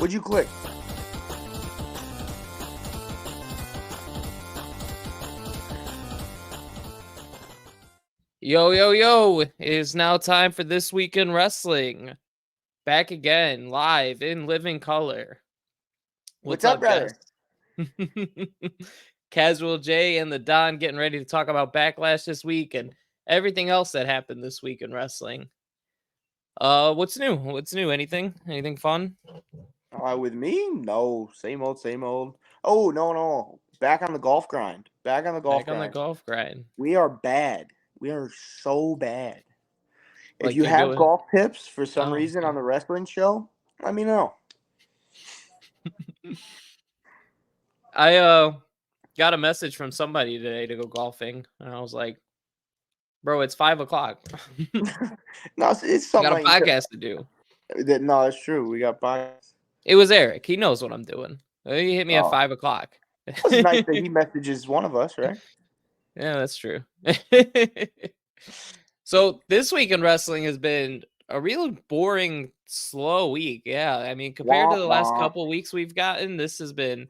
What'd you click? Yo, yo, yo. It is now time for This Week in Wrestling. Back again, live in living color. What's What's up, up, brother? guys? Casual J and the Don getting ready to talk about Backlash this week and everything else that happened this week in wrestling. What's new? What's new? Anything? Anything fun? With me? No, same old, same old. Oh, no. Back on the golf grind. Back on the golf Back on the grind. golf grind. We are bad. We are so bad. If Like you you're have doing. golf tips for some Oh, reason on okay. the wrestling show, let me know. I got a message from somebody today to go golfing, and I was like, bro, it's 5 o'clock. No, it's I got a something like podcast to do. no, it's true. We got bias. It was Eric. He knows what I'm doing. He hit me at Oh, 5 o'clock. it's nice that he messages one of us, right? Yeah, that's true. So this week in wrestling has been a real boring, slow week. Yeah, I mean, compared to Womp the last womp. couple weeks we've gotten, this has been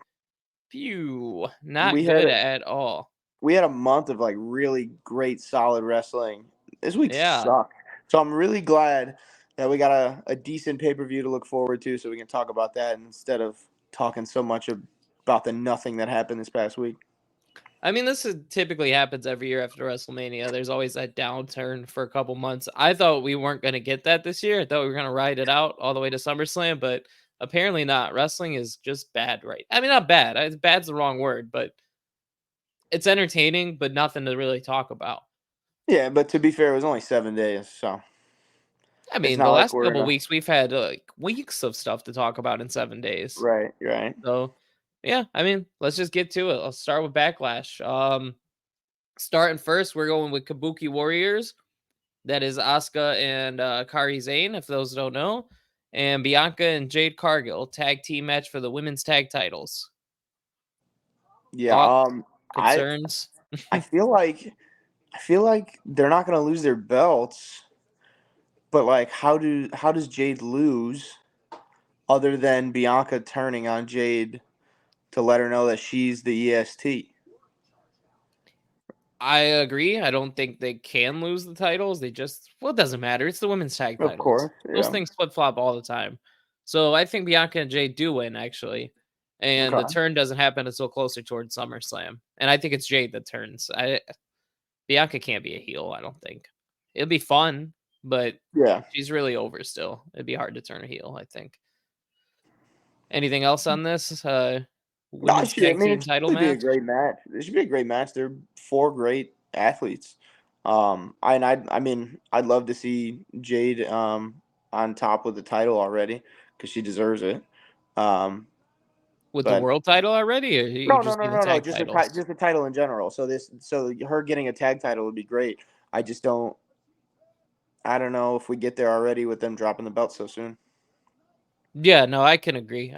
not We had good a, at all. we had a month of like really great, solid wrestling. This week Yeah. sucked. So I'm really glad that we got a decent pay-per-view to look forward to so we can talk about that instead of talking so much about the nothing that happened this past week. I mean, typically happens every year after WrestleMania. There's always that downturn for a couple months. I thought we weren't going to get that this year. I thought we were going to ride it out all the way to SummerSlam, but apparently not. Wrestling is just bad, right? I mean, not bad. Bad's the wrong word, but it's entertaining, but nothing to really talk about. Yeah, but to be fair, it was only 7 days, so I it's mean, the not like last we're in couple a weeks we've had like weeks of stuff to talk about in 7 days. right. So, yeah, I mean, let's just get to it. Let's start with Backlash. Starting first, we're going with Kabuki Warriors. That is Asuka and Kari Zane, if those don't know, and Bianca and Jade Cargill tag team match for the women's tag titles. Yeah. Thoughts, I concerns? I feel like they're not gonna lose their belts, but like how does Jade lose other than Bianca turning on Jade to let her know that she's the EST? I agree. I don't think they can lose the titles. It doesn't matter. It's the women's tag Of titles. course, Those yeah. things flip flop all the time. So I think Bianca and Jade do win actually, and the Okay. turn doesn't happen until closer towards SummerSlam. And I think it's Jade that turns. Bianca can't be a heel. I don't think it'll be fun, but Yeah. she's really over still. It'd be hard to turn a heel, I think. Anything else on this No, women's tag team it should title really be a match? great match. It should be a great match. They're four great athletes. I mean, I'd love to see Jade on top with the title already because she deserves it. Um, With the but world title already, or you just mean the no. tag titles? Just the title in general. So her getting a tag title would be great. I just don't. I don't know if we get there already with them dropping the belt so soon. Yeah, no, I can agree.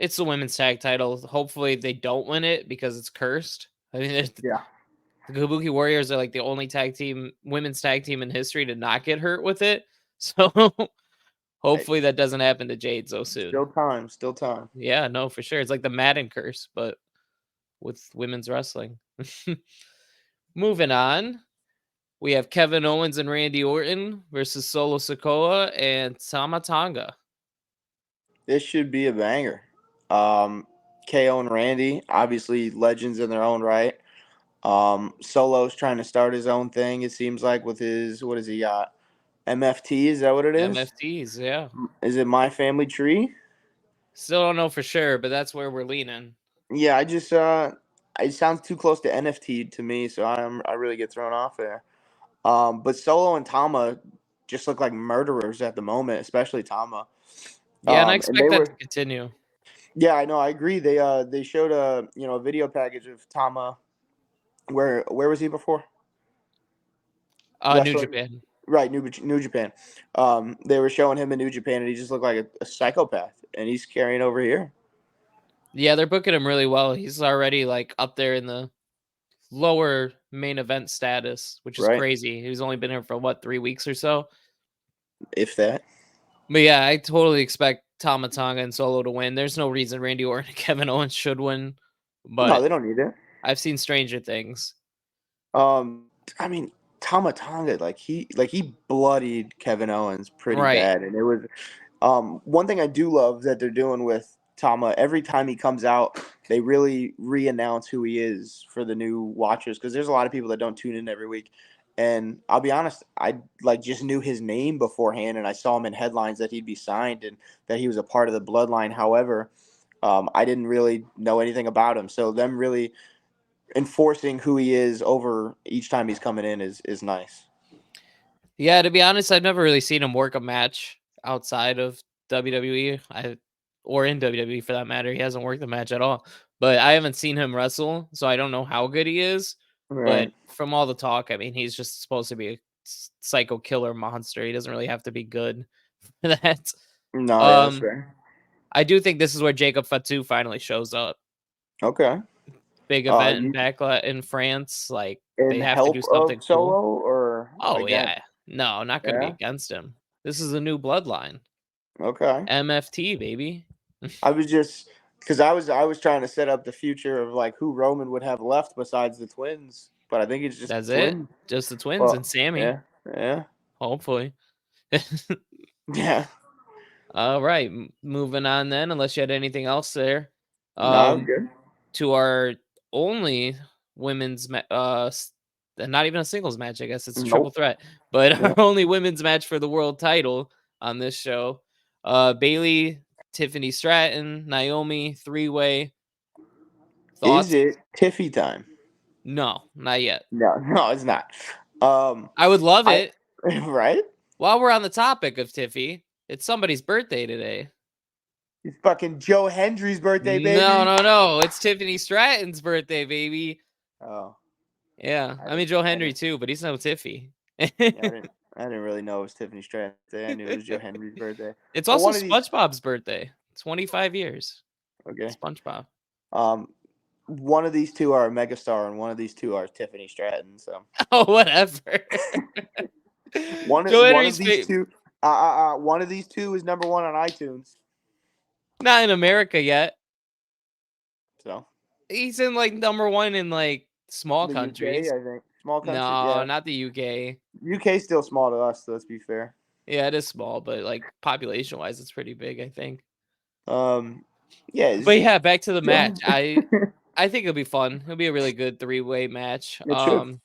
It's the women's tag title. Hopefully they don't win it because it's cursed. I mean, Yeah. the Kabuki Warriors are like the only women's tag team in history to not get hurt with it. So Hey, hopefully that doesn't happen to Jade so soon. still time. Still time. Yeah, no, for sure. It's like the Madden curse, but with women's wrestling. Moving on, we have Kevin Owens and Randy Orton versus Solo Sikoa and Tama Tonga. This should be a banger. KO and Randy, obviously legends in their own right. Solo's trying to start his own thing. It seems like with his what has he got? MFT, is that what it is? MFTs, yeah. Is it My Family Tree? Still don't know for sure, but that's where we're leaning. Yeah, I just it sounds too close to NFT to me, so I really get thrown off there. But Solo and Tama just look like murderers at the moment, especially Tama. Yeah, and I And they expect that to were continue. yeah, I know, I agree. They showed a video package of Tama. Where was he before? New Wrestling, Japan. right? New Japan. They were showing him in New Japan, and he just looked like a psychopath, and he's carrying over here. Yeah, they're booking him really well. He's already like up there in the lower main event status, which is Right? crazy. He's only been here for what, 3 weeks or so. If that. But yeah, I totally expect Tama Tonga and Solo to win. There's no reason Randy Orton and Kevin Owens should win, No, but they don't need it. I've seen stranger things. I mean, Tama Tonga, like he bloodied Kevin Owens pretty Right. bad, and it was one thing I do love that they're doing with Tama. Every time he comes out, they really re-announce who he is for the new watchers because there's a lot of people that don't tune in every week. And I'll be honest, I like just knew his name beforehand, and I saw him in headlines that he'd be signed and that he was a part of the bloodline. However, I didn't really know anything about him, so them really enforcing who he is over each time he's coming in is nice. Yeah, to be honest, I've never really seen him work a match outside of WWE. Or in WWE for that matter. He hasn't worked a match at all. But I haven't seen him wrestle, so I don't know how good he is. But Right. from all the talk, I mean, he's just supposed to be a psycho killer monster. He doesn't really have to be good for that. No, yeah, that's Um, fair. I do think this is where Jacob Fatu finally shows up. Okay. Big event in You Backlash in France. Like in they have to help do of something cool. Solo or Oh again? yeah, no, not going to be Yeah. against him. This is a new bloodline. Okay. MFT, baby. I was just because I was trying to set up the future of like who Roman would have left besides the twins, but I think it's just the That's it. twins. Just the twins and Well, Sammy, yeah, yeah, hopefully. yeah. All right, moving on then, unless you had anything else there. No, I was Um, good. to our only women's not even a singles match, I guess it's a triple Nope. threat, but our Yeah. only women's match for the world title on this show. Bailey, Tiffany Stratton, Naomi, three-way. Is Thoughts? it Tiffy time? No, not yet. No, no, it's not. Um, I would love I it. right. While we're on the topic of Tiffy, it's somebody's birthday today. It's fucking Joe Hendry's birthday, No, baby. no, no. It's Tiffany Stratton's birthday, baby. Oh, Yeah. I I mean didn't. Joe I Hendry didn't. too, but he's no Tiffy. Yeah, I didn't. I didn't really know it was Tiffany Stratton's birthday. I knew it was Joe Henry's birthday. It's But also one of these. SpongeBob's birthday. 25 years. Okay. SpongeBob. Um, one of these two are a megastar, and one of these two are Tiffany Stratton. So Oh, whatever. one Joe one of Henry's these two. One of these two is number one on iTunes. not in America yet. So He's in like number one in like small the UK, countries. I think, small country. No, Yeah, not the UK. UK still small to us. So let's be fair. Yeah, it is small, but like population wise, it's pretty big, I think. Um, yeah, But yeah, back to the match. Joe. I think it'll be fun. It'll be a really good three-way match. It should.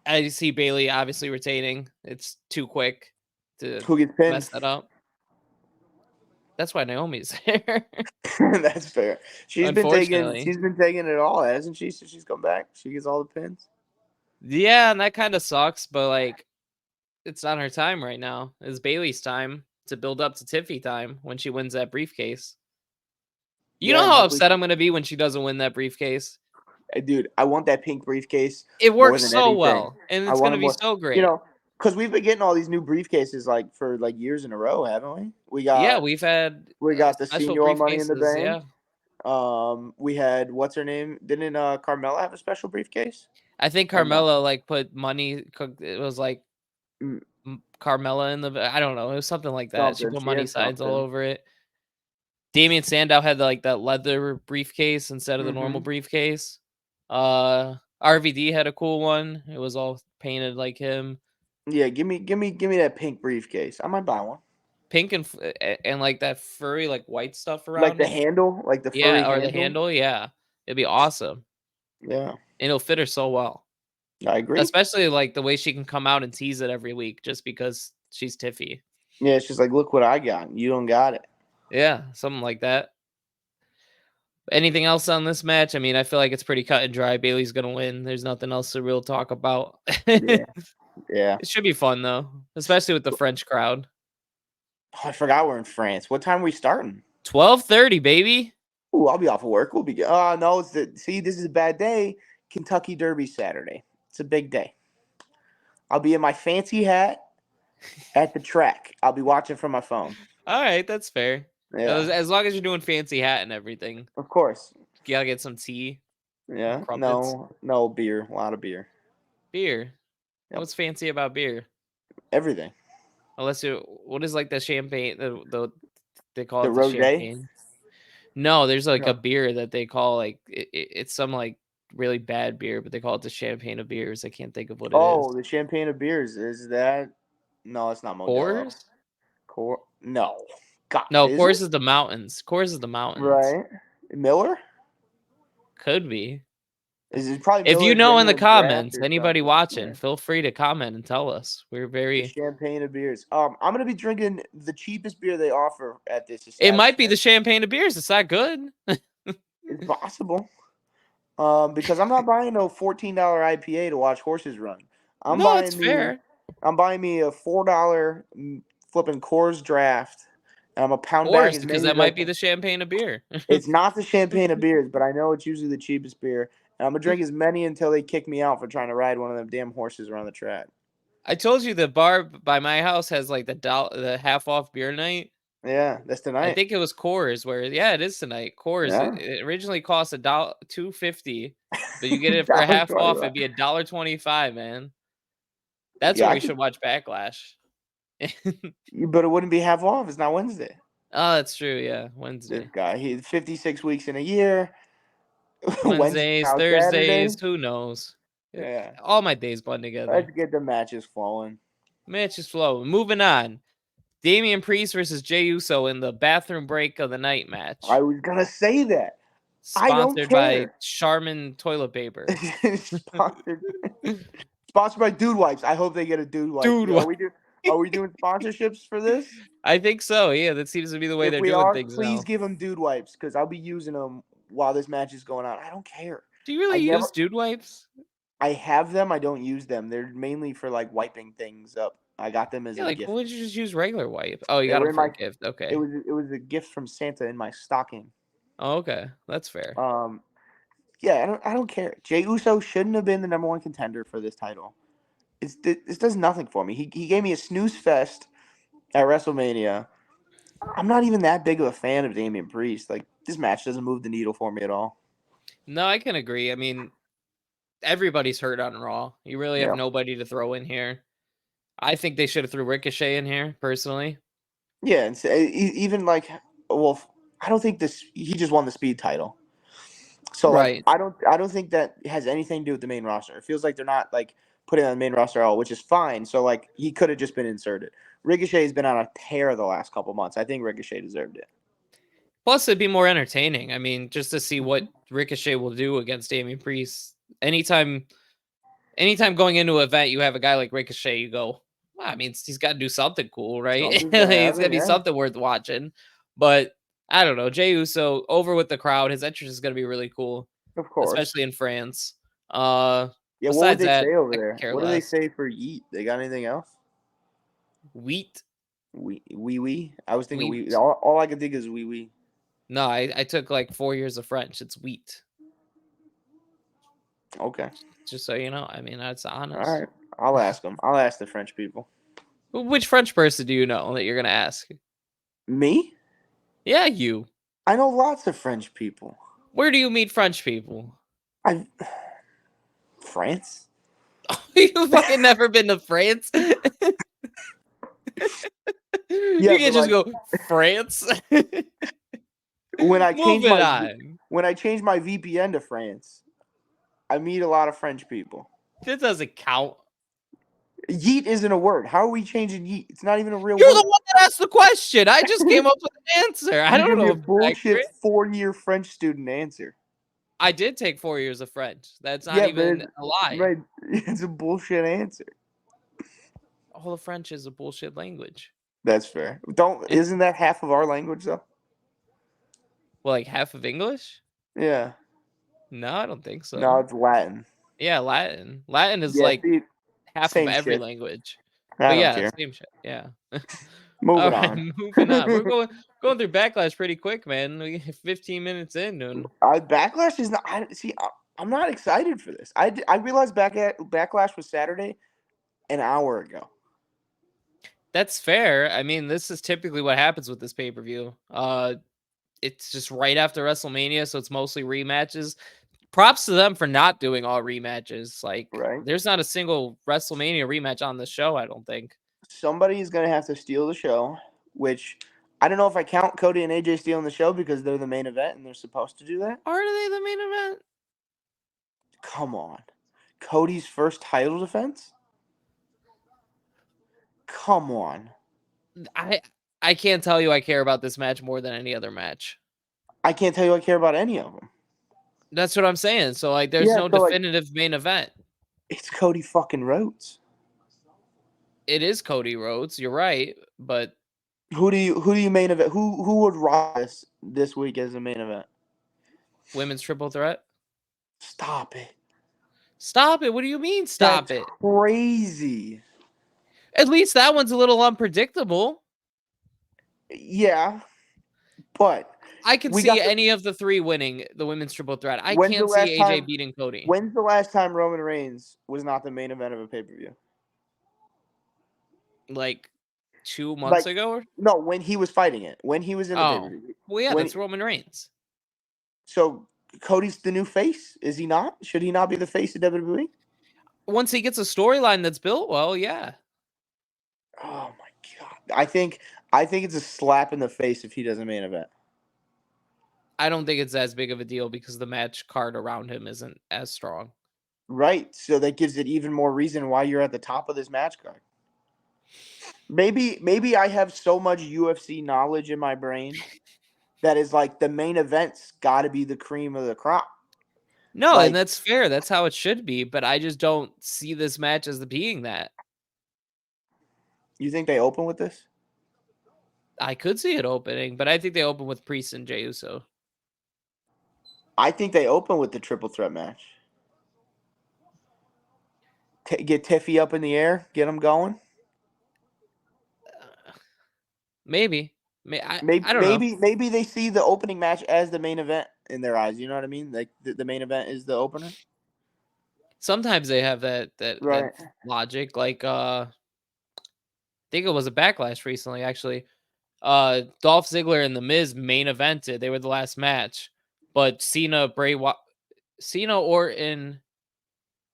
I see Bailey obviously retaining. It's too quick to Who gets pinned? mess that up. That's why Naomi's there. That's fair. She's been taking. Unfortunately. She's been taking it all, hasn't she? Since she's come back, she gets all the pins. Yeah, and that kind of sucks, but like it's not her time right now. It's Bailey's time to build up to Tiffy time when she wins that briefcase. You know Yeah, and how hopefully, upset I'm gonna be when she doesn't win that briefcase? dude, I want that pink briefcase It more works than so anything. well, and I it's want gonna it be more. so You great. know, because we've been getting all these new briefcases like for like years in a row, haven't we? We Yeah, got we've had we got the special senior Money in the briefcases. Bank. Yeah, We had what's her name? Didn't Carmella have a special briefcase I think or no? Carmella like put money. It was like Mm, Carmella in the. I don't know. It was something like that. She something. put She money had signs all something. over it. Damian Sandow had like that leather briefcase instead of the normal Mm-hmm. briefcase. RVD had a cool one. It was all painted like him, Yeah, give me that pink briefcase. I might buy one. pink and like that furry like white stuff Like around the it. handle, like the furry Yeah, or the handle. handle. Yeah, it'd be awesome, Yeah, and it'll fit her so well. I agree. Especially like the way she can come out and tease it every week just because she's Tiffy. Yeah, it's just like, look what I got. You don't got it. Yeah, something like that. Anything else on this match? I mean, I feel like it's pretty cut and dry. Bailey's gonna win. There's nothing else to real talk about. Yeah, yeah. It should be fun though, especially with the French crowd. Oh, I forgot we're in France. What time are we starting? 12:30, baby. Ooh, I'll be off of work. We'll be good. Oh no, see, this is a bad day. Kentucky Derby Saturday. It's a big day. I'll be in my fancy hat at the track. I'll be watching from my phone. All right, that's fair. Yeah, As long as you're doing fancy hat and everything, of course. you gotta get some tea, some Yeah, crumpets, no beer. A lot of beer. beer. Yep, What's fancy about beer? everything. Unless you, what is like the champagne, the They call The it the rosé? champagne. No, there's like a No. beer that they call like it's some like really bad beer, but they call it the champagne of beers. I can't think of what it is. Oh, the champagne of beers. Is that? No, it's not Modelo. Coors? No. God, No, is it? Coors is the mountains. Coors is the mountains. Right. Miller? Could be. Is it probably If you Miller know in the Genuine Draft comments, or anybody something? watching, Yeah. feel free to comment and tell us. We're The very. champagne of beers. I'm gonna be drinking the cheapest beer they offer at this It might be establishment. the champagne of beers. It's that good. It's possible. Because I'm not buying no $14 IPA to watch horses run. I'm No, it's buying me fair. I'm buying me a $4 flipping Coors Draft, and I'm gonna pound back Coors, as because many that as I might be can. the champagne of beer. It's not the champagne of beers, but I know it's usually the cheapest beer, and I'm gonna drink as many until they kick me out for trying to ride one of them damn horses around the track. I told you the bar by my house has like the half off beer night. Yeah, that's I tonight. think it was Coors where yeah, it is tonight. Coors. It, Yeah, it originally cost $2.50, but you get it for dollar half twenty. off. It'd be $1.25, man. That's Yeah, when I we could, should watch Backlash. but it wouldn't be half off. It's not Wednesday. Oh, that's true. Yeah, This Wednesday, guy, he 56 weeks in a year. Wednesday Wednesdays, now Saturday. Thursdays. Who knows? Yeah, All my days blend together. let's get the matches flowing. Match is flowing. Moving on. Damian Priest versus Jey Uso in the bathroom break of the night I match, was gonna say that. I don't sponsored by care. Charmin toilet paper. Sponsored, sponsored by Dude Wipes. I hope they get a Dude Wipes. Dude, Are we do? Are we doing sponsorships for this? I think so. Yeah, that seems to be the way If they're we doing are, things please now. give them Dude Wipes because I'll be using them while this match is going on. I don't care. Do you really I use never. dude wipes? I have them. I don't use them. They're mainly for like wiping things up. I got them as Yeah, a like, why gift. would you just use regular wipe? Oh, you They got were them in for my. a gift. It Okay. was it was a gift from Santa in my stocking. Oh, okay. That's fair. Um, yeah, I don't care. Jey Uso shouldn't have been the number one contender for this title. This does nothing for me. He gave me a snooze fest at WrestleMania. I'm not even that big of a fan of Damian Priest. Like this match doesn't move the needle for me at all. No, I can agree. I mean, everybody's hurt on Raw. You really have Yeah, nobody to throw in here. I think they should have threw Ricochet in here, personally. yeah, and even like, well, I don't think this. He just won the Speed title, so like, Right. I don't think that has anything to do with the main roster. It feels like they're not like putting on the main roster at all, which is fine. So like, he could have just been inserted. Ricochet has been on a tear the last couple months. I think Ricochet deserved it. Plus, it'd be more entertaining. I mean, just to see what Ricochet will do against Damian Priest. Anytime going into an event, you have a guy like Ricochet, you go, well, I mean, he's got to do something cool, right? Something's gonna It's got to happen, be yeah. something worth watching. But I don't know. Jey Uso over with the crowd. His entrance is going to be really cool, Of course. especially in France. Uh, Yeah, what would Besides they that, say over I could there? care What do they less. say for yeet? They got anything else? Wheat, Wee. I was thinking wee. wheat. All I could think is wee wee. No, I took like 4 years of French. It's wheat. Okay. Just so you know. I mean, that's All honest. right. I'll ask them. I'll ask the French people. Which French person do you know that you're gonna ask? Me? Yeah, you. I know lots of French people. Where do you meet French people? I France? You fucking never been to France? You Yeah, but can just like go France. when I change Moving my on. when I change my VPN to France, I meet a lot of French people. This doesn't count. Yeet isn't a word. How are we changing yeet? It's not even a real You're the word. one that asked the question. I just came up with an answer. I You don't give me know a if it's bullshit accurate. 4-year French student answer. I did take 4 years of French. That's not Yeah, but even a lie. right, it's a bullshit answer. All of French is a bullshit language. That's fair. Don't isn't that half of our language though? Well, like half of English? Yeah. No, I don't think No, so. it's Latin. Yeah, Latin. Latin is Yeah, like see, half of same every shit. language. I But don't yeah, care. same shit. Yeah. All Moving right, on. moving on. We're going through Backlash pretty quick, man. We 15 minutes in, and Backlash is not. I'm not excited for this. I realized Backlash was Saturday an hour ago. that's fair. I mean, this is typically what happens with this pay-per-view. It's just right after WrestleMania, so it's mostly rematches. Props to them for not doing all rematches. Like, Right. there's not a single WrestleMania rematch on the show, I don't think. Somebody is gonna have to steal the show, which I don't know if I count Cody and AJ stealing the show because they're the main event and they're supposed to do that. Are they the main event? Come on. Cody's first title defense? Come on. I I can't tell you I care about this match more than any other match. I can't tell you I care about any of them. That's what I'm saying. So like, there's Yeah, no so like definitive main event. it's Cody fucking Rhodes. It is Cody Rhodes. You're right, but Who do you main event? Who would rise this week as a main event? women's triple threat. Stop it. Stop it. What do you mean? Stop That's it. crazy. At least that one's a little unpredictable. Yeah, but I could we see got the any of the three winning the women's triple threat. I when's the can't see last AJ time beating Cody. when's the last time Roman Reigns was not the main event of a pay-per-view? Like 2 months Like ago? no, when he was fighting it. When he was in the Oh, pay-per-view. well, yeah, When that's Roman Reigns. so Cody's the new face, is he not? Should he not be the face of WWE? Once he gets a storyline that's built well, yeah. Oh my god. I think it's a slap in the face if he does a main event. I don't think it's as big of a deal because the match card around him isn't as strong. Right. So that gives it even more reason why you're at the top of this match card. Maybe I have so much UFC knowledge in my brain that is like the main event's got to be the cream of the crop. No, and Like, that's fair. That's how it should be, but I just don't see this match as being that. you think they open with this? I could see it opening, but I think they open with Priest and Jey Uso. I think they open with the triple threat match. Get Tiffy up in the air, get them going. Maybe. Maybe I don't know. maybe they see the opening match as the main event in their eyes. You know what I mean? Like the main event is the opener. Sometimes they have that Right. logic. Like I think it was a Backlash recently, actually. Dolph Ziggler and The Miz main evented. They were the last match, but Cena, Orton,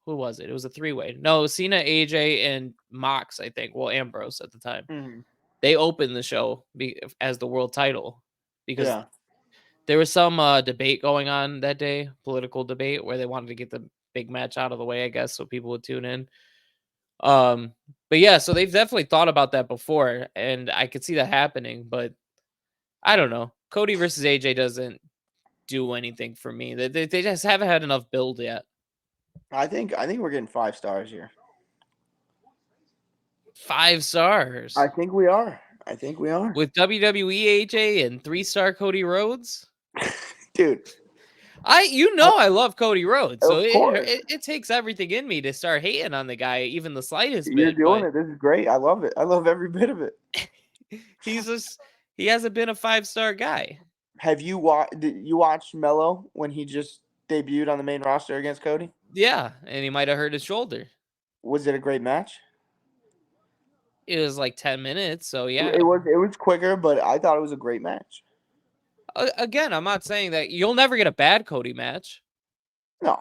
who was it? It was a three-way. No, Cena, AJ, and Mox, I think. Well, Ambrose at the time. Mm-hmm. They opened the show as the world title because Yeah. there was some debate going on that day, political debate, where they wanted to get the big match out of the way, I guess, so people would tune in. Um, but yeah, so they've definitely thought about that before, and I could see that happening, but I don't know. Cody versus AJ doesn't do anything for me. They just haven't had enough build yet. I think we're getting 5 stars here. 5 stars I think we are. I think we are. with WWE AJ and 3-star Cody Rhodes. Dude, I love Cody Rhodes, so of course. it takes everything in me to start hating on the guy, even the slightest You're bit. doing But it. This is great. I love it. I love every bit of it. he's just he hasn't been a 5-star guy. Have you watched? Did you watch Mello when he just debuted on the main roster against Cody? Yeah, and he might have hurt his shoulder. Was it a great match? It was like 10 minutes, so yeah. It was quicker, but I thought it was a great match. Again, I'm not saying that you'll never get a bad Cody match, No,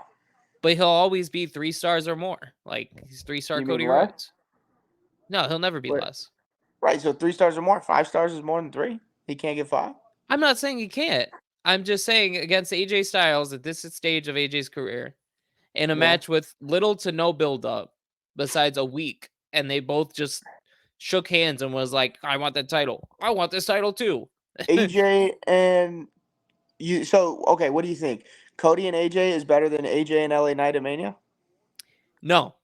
but he'll always be 3 stars or more. Like he's 3-star you mean Cody less? Rhodes. No, he'll never be But, less. right. So 3 stars or more. 5 stars is more than three. He can't get five. I'm not saying he can't. I'm just saying against AJ Styles at this stage of AJ's career, in a Yeah. match with little to no build up besides a week, and they both just shook hands and was like, I want that title. I want this title too. AJ and you. So okay, what do you think? Cody and AJ is better than AJ and LA Knight at Mania? No,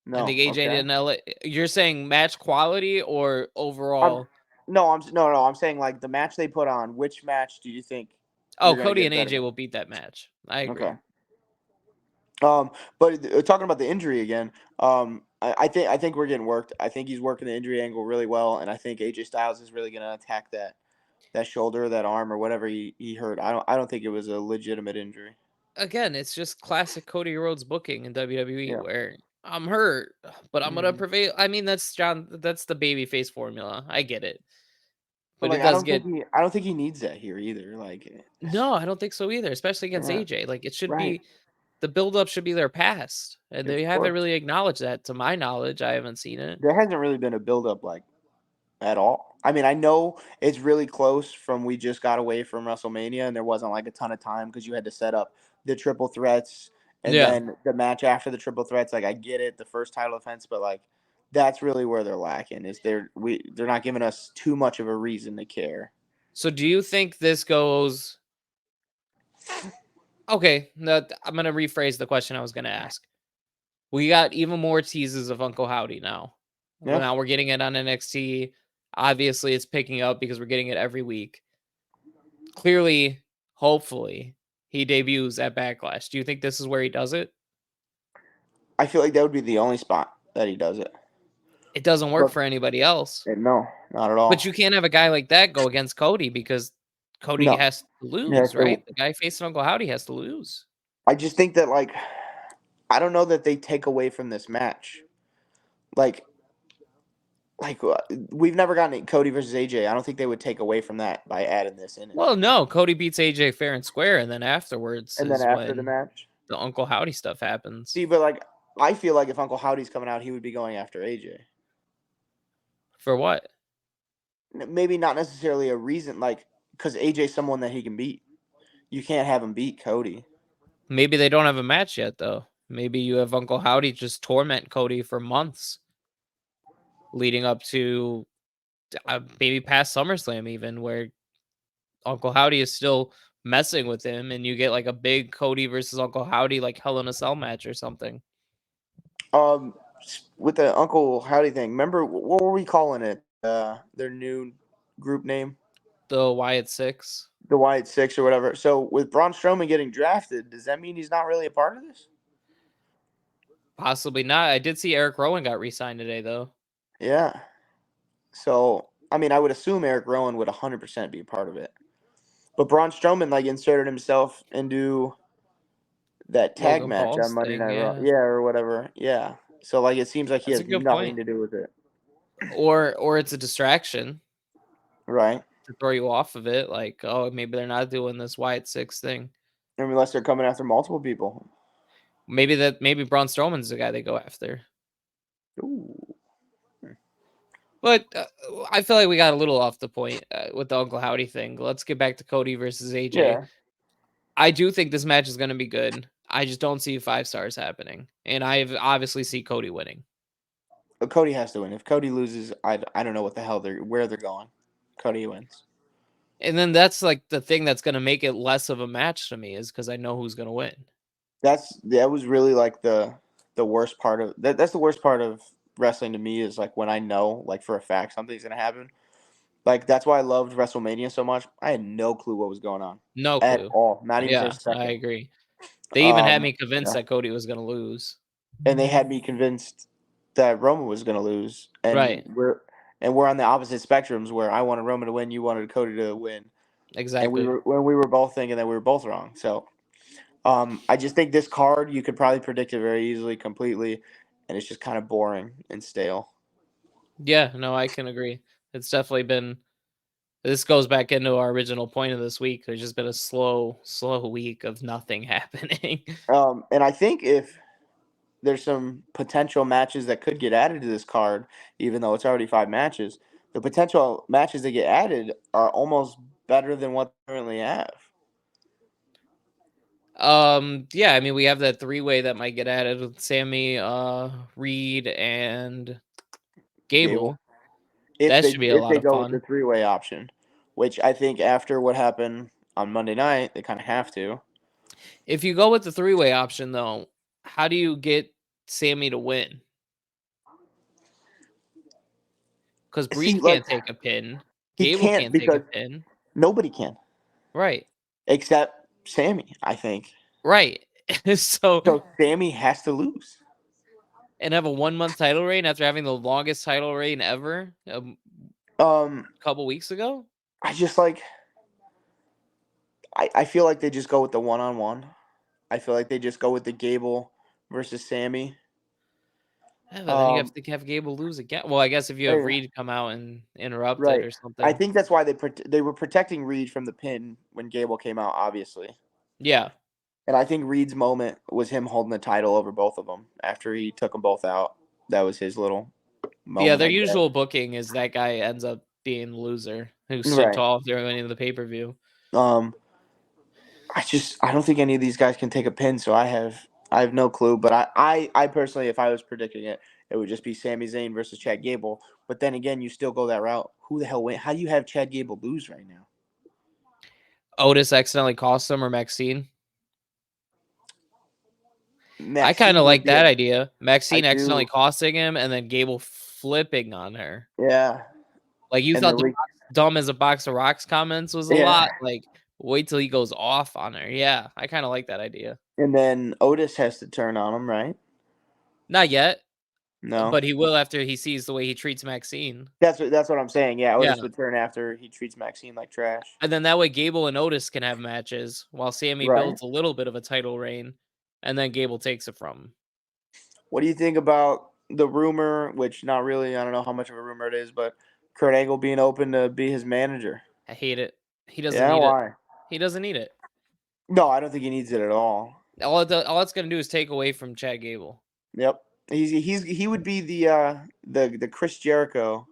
I No. think AJ Okay. didn't. You're saying match quality or I'm overall? no. No. I'm saying like the match they put on. Which match do you think Oh, you're gonna Cody get and AJ better? will beat that match. I agree. Okay. But talking about the injury again, I think we're getting worked. I think he's working the injury angle really well, and I think AJ Styles is really gonna attack that shoulder, that arm, or whatever he hurt. I don't think it was a legitimate injury. Again, it's just classic Cody Rhodes booking in WWE Yeah. where I'm hurt, but I'm gonna Mhm. prevail. I mean, that's John. That's the babyface formula. I get it, But but it like, I does don't think get. he needs that here either. Like, No, I don't think so either, especially against yeah, AJ. Like, it should right. be the build-up should be their past, and Of they haven't course, really acknowledged that to my knowledge. I haven't seen it. there hasn't really been a build up like at all. I mean, I know it's really close from we just got away from WrestleMania and there wasn't like a ton of time because you had to set up the triple threats and Yeah. then the match after the triple threats. Like I get it, the first title defense, but like that's really where they're lacking is they're not giving us too much of a reason to care. So do you think this goes okay, no, I'm gonna rephrase the question I was gonna ask. We got even more teases of Uncle Howdy now. Well, Yeah. now we're getting it on NXT. Obviously, it's picking up because we're getting it every week. Clearly, hopefully, he debuts at Backlash. Do you think this is where he does it? I feel like that would be the only spot that he does it. It doesn't work But for anybody else. no, not at But all. you can't have a guy like that go against Cody because Cody No. has to Yeah, lose, so right? The guy facing Uncle Howdy has to lose. I just think that like I don't know that they take away from this match. Like we've never gotten Cody versus AJ. I don't think they would take away from that by adding this in it. Well, no, Cody beats AJ fair and square, and then afterwards And then is after the when match, the Uncle Howdy stuff happens. see, but like I feel like if Uncle Howdy's coming out, he would be going after AJ. For what? Maybe not necessarily a reason, like because AJ's someone that he can beat. You can't have him beat Cody. Maybe they don't have a match yet, though. Maybe you have Uncle Howdy just torment Cody for months leading up to maybe past SummerSlam, even where Uncle Howdy is still messing with him, and you get like a big Cody versus Uncle Howdy like Hell in a Cell match or something. Um, with the Uncle Howdy thing, remember what were we calling it? Their new group name, The Wyatt Six. the Wyatt Six or whatever. So with Braun Strowman getting drafted, does that mean he's not really a part of this? Possibly not. I did see Eric Rowan got re-signed today, though. Yeah. So I mean, I would assume Eric Rowan would 100% be a part of it. But Braun Strowman like inserted himself into that tag Logan match on Paul's Monday thing, Night Raw. yeah. Yeah, or whatever. Yeah. So like it seems like he That's has a good nothing point. to do with it. Or it's a distraction Right. to throw you off of it. Like, oh, maybe they're not doing this Wyatt Six thing. Unless they're coming after multiple people. Maybe Braun Strowman's the guy they go after. Ooh. But I feel like we got a little off the point with the Uncle Howdy thing. Let's get back to Cody versus AJ. Yeah. I do think this match is going to be good. I just don't see 5 stars happening, and I obviously see Cody winning. But Cody has to win. If Cody loses, I don't know what the hell where they're going. Cody wins. And then that's like the thing that's going to make it less of a match to me is because I know who's going to win. That was really like the worst part of that. That's the worst part of wrestling to me is like when I know like for a fact something's gonna happen. Like that's why I loved WrestleMania so much. I had no clue what was going on No at clue. all, not even for a Yeah, I second. agree. They even had me You convinced know, that Cody was going to lose. and they had me convinced that Roman was gonna lose, Right. and we're on the opposite spectrums where I wanted Roman to win, you wanted Cody to win, and Exactly. we were both thinking that we were both wrong. So I just think this card you could probably predict it very easily, completely, and it's just kind of boring and stale. Yeah, no, I can agree. It's definitely been this goes back into our original point of this week. There's just been a slow week of nothing happening. And I think if there's some potential matches that could get added to this card, even though it's already 5 matches, the potential matches that get added are almost better than what they currently have. Yeah, I mean we have that three-way that might get added with Sammy, Reed, and Gable, Gable. That should be a if lot they of go with the fun. 3-way option, which I think after what happened on Monday night, they kind of have to. If you go with the three-way option though, how do you get Sammy to win? Because See, Reed like can't take a pin. he Gable can't can't take a because pin. nobody can Right. except Sammy. I think Right. So so. Sammy has to lose. and have a 1 month title reign after having the longest title reign ever Um, couple weeks ago? I just like I feel like they just go with the one on one. I feel like they just go with the Gable versus Sammy. Yeah, but then you have Um, to have Gable lose again. Well, I guess if you have eh, Reed come out and interrupt it right. or I something. think that's why they were protecting Reed from the pin when Gable came out, obviously. Yeah. And I think Reed's moment was him holding the title over both of them after he took them both out. That was his little Yeah, moment, their I guess. usual booking is that guy ends up being the loser who stood Right. tall through any of the pay-per-view. Um, I don't think any of these guys can take a pin, so I have no clue. But I personally, if I was predicting it, it would just be Sami Zayn versus Chad Gable. But then again, you still go that route. Who the hell win? How do you have Chad Gable lose right now? Otis accidentally cost him or Maxine. I kind Maxine of would like be a. that idea. I Maxine accidentally do. costing him and then Gable flipping on her. Yeah. Like you And thought the the week. dumb as a box of rocks comments was a Yeah. lot. Like wait till he goes off on her. Yeah, I kind of like that idea. And then Otis has to turn on him, right? Not yet, No. but he will after he sees the way he treats Maxine. That's what I'm saying. Yeah, Yeah. Otis would turn after he treats Maxine like trash. And then that way Gable and Otis can have matches while Sammy Right. builds a little bit of a title reign and then Gable takes it from him. What do you think about the rumor, which not really, I don't know how much of a rumor it is, but Kurt Angle being open to be his manager? I hate it. He doesn't Yeah, need it. why? He doesn't need it. No, I don't think he needs it at all. All it's gonna do is take away from Chad Gable. Yep. He would be the Chris Jericho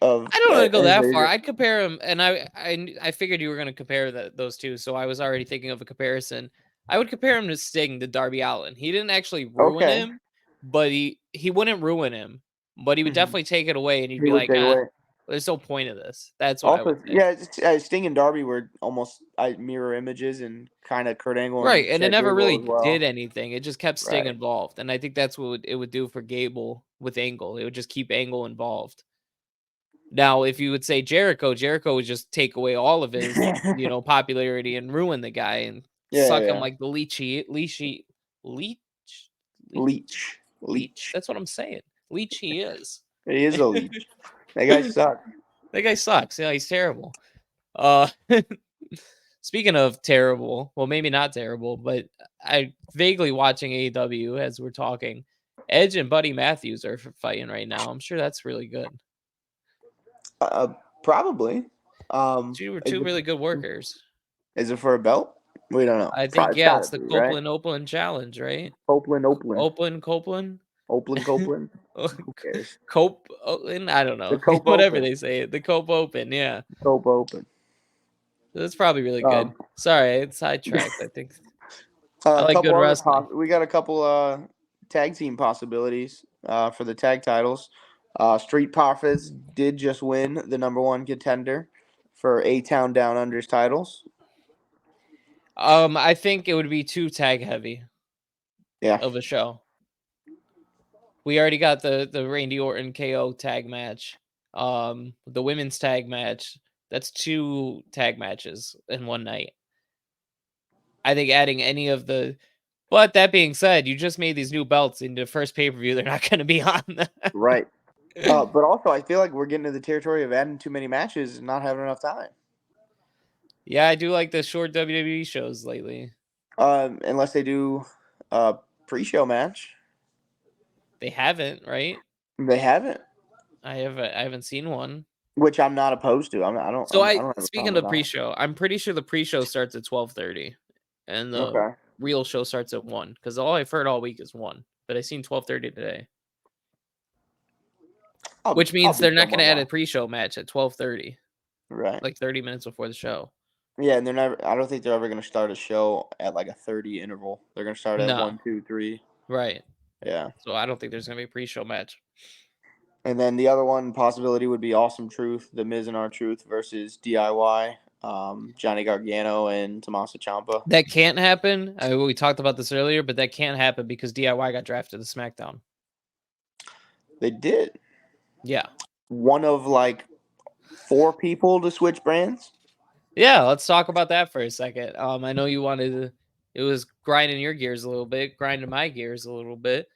of I don't want to go that far. Invasion. I'd compare him, and I figured you were going to compare those two, so I was already thinking of a comparison. I would compare him to Sting, to Darby Allin. He didn't actually ruin Okay. him, but he wouldn't ruin him, but he would Hmm. definitely take it away, and you'd He be would like, take ah, away. there's no point of this. That's what I would Also, say. yeah, Sting and Darby were almost mirror images, and kind of Kurt Angle Right, and and it Chad never Gable really as did well. anything. It just kept Sting Right. involved, and I think that's what it would do for Gable with Angle. It would just keep Angle involved. Now, if you would say Jericho would just take away all of his, popularity and ruin the guy and Yeah, suck him yeah. like the leech, Leech. leech. Leech. That's what I'm saying. Leech he is. He is a leech. That guy sucks. That guy sucks. Yeah, he's terrible. Uh, speaking of terrible, well, maybe not terrible, but I vaguely watching AEW as we're talking. Edge and Buddy Matthews are fighting right now. I'm sure that's really good. Uh, Probably. Two were Is two really good workers. it for a belt? We don't know. I think, It's yeah, gotta it's the be, right? Copeland challenge, right? Copeland. Copeland? Copeland. Who cares? Cope Open? I don't The know. Cope Whatever Open. they say it. The Cope Open, yeah. Cope Open. That's probably really good. Um, Sorry, it's sidetracked, I think. I a like couple good other wrestling. we got a couple tag team possibilities for the tag titles. Street Profits did just win the number one contender for A Town Down Under's titles. I think it would be too tag heavy Yeah. of a show. We already got the Randy Orton KO tag match. The women's tag match. That's 2 tag matches in one night. I think adding any of the But that being said, you just made these new belts into the first pay-per-view. They're not going to be on that. Right. But also, I feel like we're getting to the territory of adding too many matches and not having enough time. Yeah, I do like the short WWE shows lately. Unless they do a pre-show match. They haven't, right? They haven't, I haven't seen one. which I'm not opposed to. So I don't have a speaking problem of with that. pre-show, I'm pretty sure the pre-show starts at 12:30 and the Okay. real show starts at 1 cuz all I've heard all week is 1, but I seen 12:30 today. Which I'll means be they're not going somewhat to add a wrong. pre-show match at 12:30, Right. like 30 minutes before the show. Yeah, and they're never. I don't think they're ever going to start a show at like a 30 interval. They're going to start at No, 1, 2, 3. right. Yeah. So I don't think there's going to be a pre-show match. And then the other one possibility would be Awesome Truth, The Miz and R-Truth versus DIY, Johnny Gargano and Tommaso Ciampa. That can't happen. We talked about this earlier, but that can't happen because DIY got drafted to SmackDown. They did. Yeah. One of like 4 people to switch brands. Yeah, let's talk about that for a second. I know you wanted to, it was grinding your gears a little bit, grinding my gears a little bit.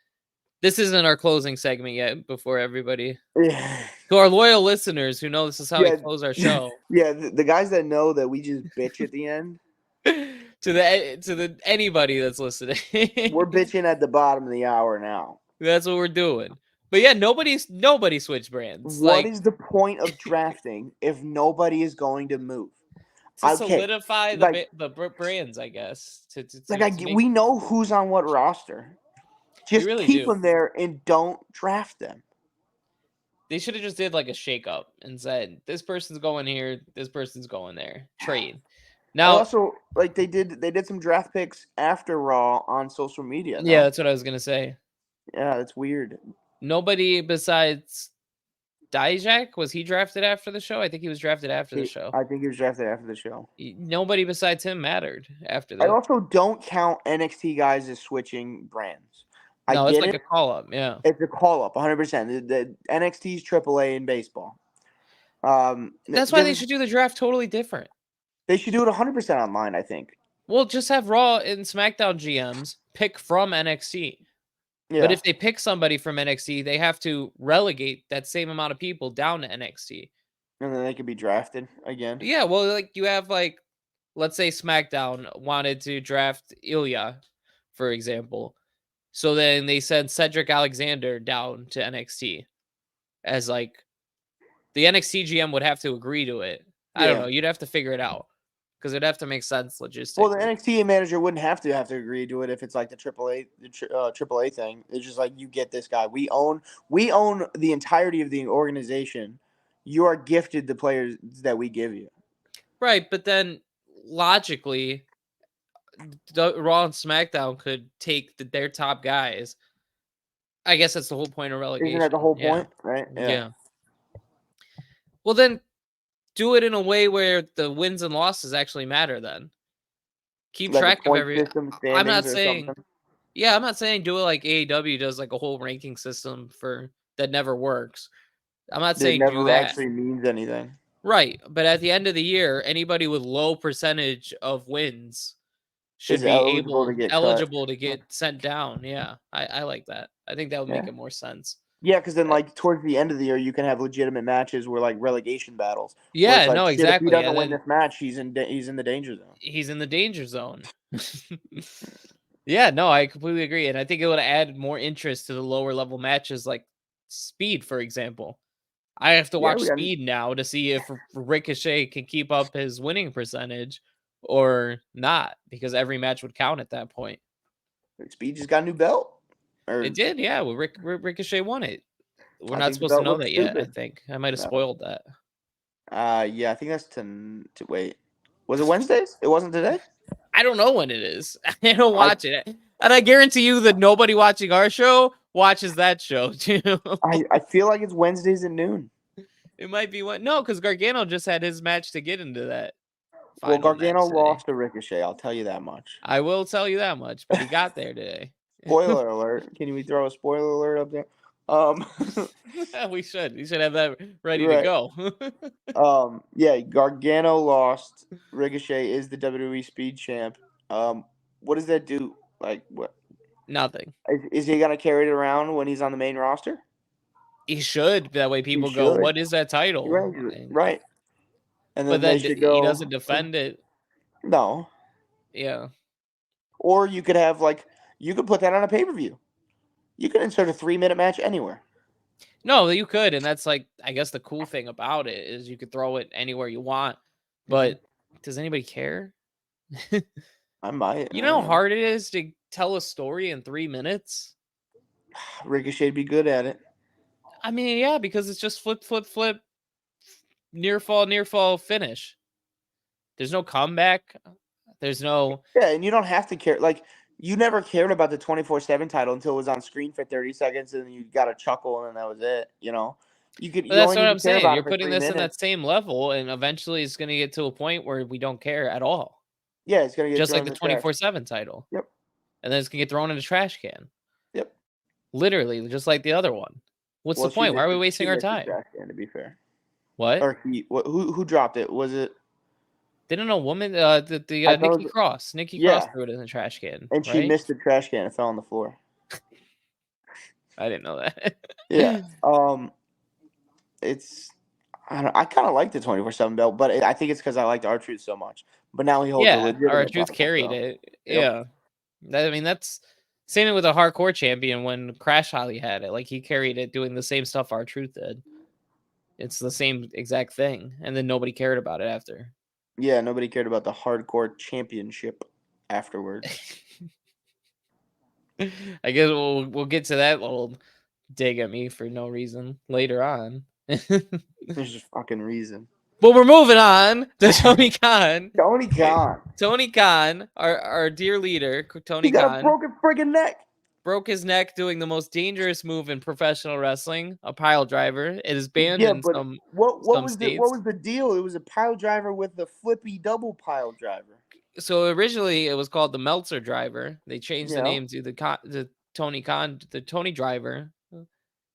This isn't our closing segment yet before everybody. Yeah. To our loyal listeners who know this is how we close our show. Yeah, the guys that know that we just bitch at the end. to the anybody that's listening. We're bitching at the bottom of the hour now. That's what we're doing. But yeah, nobody switched brands. What is the point of drafting if nobody is going to move? To Okay, solidify like the brands, I guess. To make, we know who's on what roster. Just really keep do. them there and don't draft them. They should have just did like a shakeup and said this person's going here, this person's going there. Trade. I Now, also like they did some draft picks after Raw on social media. yeah, No, that's what I was gonna say. yeah, that's weird. Nobody besides Dijak, was he drafted after the show? I think he was drafted after the show. I think he was drafted after the show. Nobody besides him mattered after I the. also don't count NXT guys as switching brands. I No, it's get like it. a call up. Yeah, It's a call up, 100%. The NXT's AAA in baseball. that's why they Just should do the draft totally different. they should do it 100% online. I think. Well, just have Raw and SmackDown GMs pick from NXT. But Yeah, if they pick somebody from NXT, they have to relegate that same amount of people down to NXT. and then they could be drafted again. Yeah, well, like you have like, let's say SmackDown wanted to draft Ilya, for example. So then they send Cedric Alexander down to NXT as like the NXT GM would have to agree to it. I don't Yeah. know. You'd have to figure it out because it'd have to make sense Well, the logistically. NXT manager wouldn't have to agree to it if it's like the AAA thing. It's just like you get this guy. We own the entirety of the organization. You are gifted the players that we give you. Right, but then logically, Raw and SmackDown could take their top guys. I guess that's the whole point of Isn't that the relegation. whole Yeah. point, right? Yeah. Yeah. Well, then do it in a way where the wins and losses actually matter then. Keep Like a track of point every. system I'm standings not or saying, something. yeah, I'm not saying do it like AEW does, like a whole ranking system for that never works. I'm not That saying do never that. actually means anything. Right. But at the end of the year, anybody with low percentage of wins should Is be eligible to get cut. eligible to get sent down. Yeah. I like that. I think that would make Yeah. it more sense. Yeah, because then Uh, like towards the end of the year, you can have legitimate matches where like relegation battles, where it's Yeah, like no, shit. If he exactly. doesn't And win then this match, he's in the danger zone. he's in the danger zone. Yeah, no, I completely agree. And I think it would add more interest to the lower level matches like Speed, for example. I have to Yeah, watch we got Speed now to see if Ricochet can keep up his winning percentage or not, because every match would count at that point. Speed just got a new belt. It Or did, yeah. Well, Ricochet won it. We're I not think the supposed to belt know looks that yet. I stupid. think I might have No. spoiled that. Yeah, I think that's to wait. Was it Wednesdays? It wasn't today. I don't know when it is. I don't I watch it, and I guarantee you that nobody watching our show watches that show too. I feel like it's Wednesdays at noon. It might be what? No, because Gargano just had his match to get into that Well, final Gargano match today. lost to Ricochet. I'll tell you that much. I will tell you that much, but he got there today. Spoiler alert! Can we throw a spoiler alert up there? Um, We should. We should have that ready to right. go. Yeah, Gargano lost. Ricochet is the WWE Speed Champ. What does that do? Like, what Nothing. is he gonna carry it around when he's on the main roster? He should. That way He people go, should. "What is that title?" Right, And, right. And but then they then should he go. doesn't defend it. No, Yeah. or you could have like you could put that on a pay per view. You could insert a 3 minute match anywhere. No, you could, and that's like I guess the cool thing about it is you could throw it anywhere you want. Hmm. But does anybody care? I might. You know how hard it is to tell a story in 3 minutes? Ricochet'd be good at it. I mean, yeah, because it's just flip, flip, flip, near fall, finish. There's no comeback. There's no. Yeah, and you don't have to care. Like you never cared about the 24/7 title until it was on screen for 30 seconds, and then you got a chuckle, and then that was it. But You that's only what need I'm to care saying. about You're it for putting three this in that minutes. same level, and eventually it's going to get to a point where we don't care at all. Yeah, it's gonna get Just thrown like in the the trash. 24/7 title. Yep. And then it's going to get thrown in a trash can. Yep. Literally, just like the other one. What's the Well, point? Why are we wasting she our missed the time? trash can. To be fair, What? or who dropped it? Was it? Didn't a woman, the I thought it Nikki was. Cross. Nikki Cross Yeah, threw it in the trash can, and she right? missed the trash can and fell on the floor. I didn't know that. Yeah. It's I kind of like the 24/7 belt, but I think it's because I liked R-Truth so much. But now he holds a Yeah, our legitimate truth title. carried So it. yep. Yeah. I mean, that's same with a hardcore champion when Crash Holly had it. Like he carried it doing the same stuff our truth did. It's the same exact thing. And then nobody cared about it after. Yeah, nobody cared about the hardcore championship afterwards. I guess we'll get to that little dig at me for no reason later on. There's just fucking reason. But we're moving on to Tony Khan. Tony Khan. Tony Khan, our dear leader, He Tony got a Khan, broken friggin' neck. broke his neck doing the most dangerous move in professional wrestling, a pile driver. It is banned Yeah, in but what some was the what states. was the deal? It was a pile driver with the flippy double pile driver. So originally it was called the Meltzer driver. They changed the Yeah. name to the Tony Khan, the Tony driver,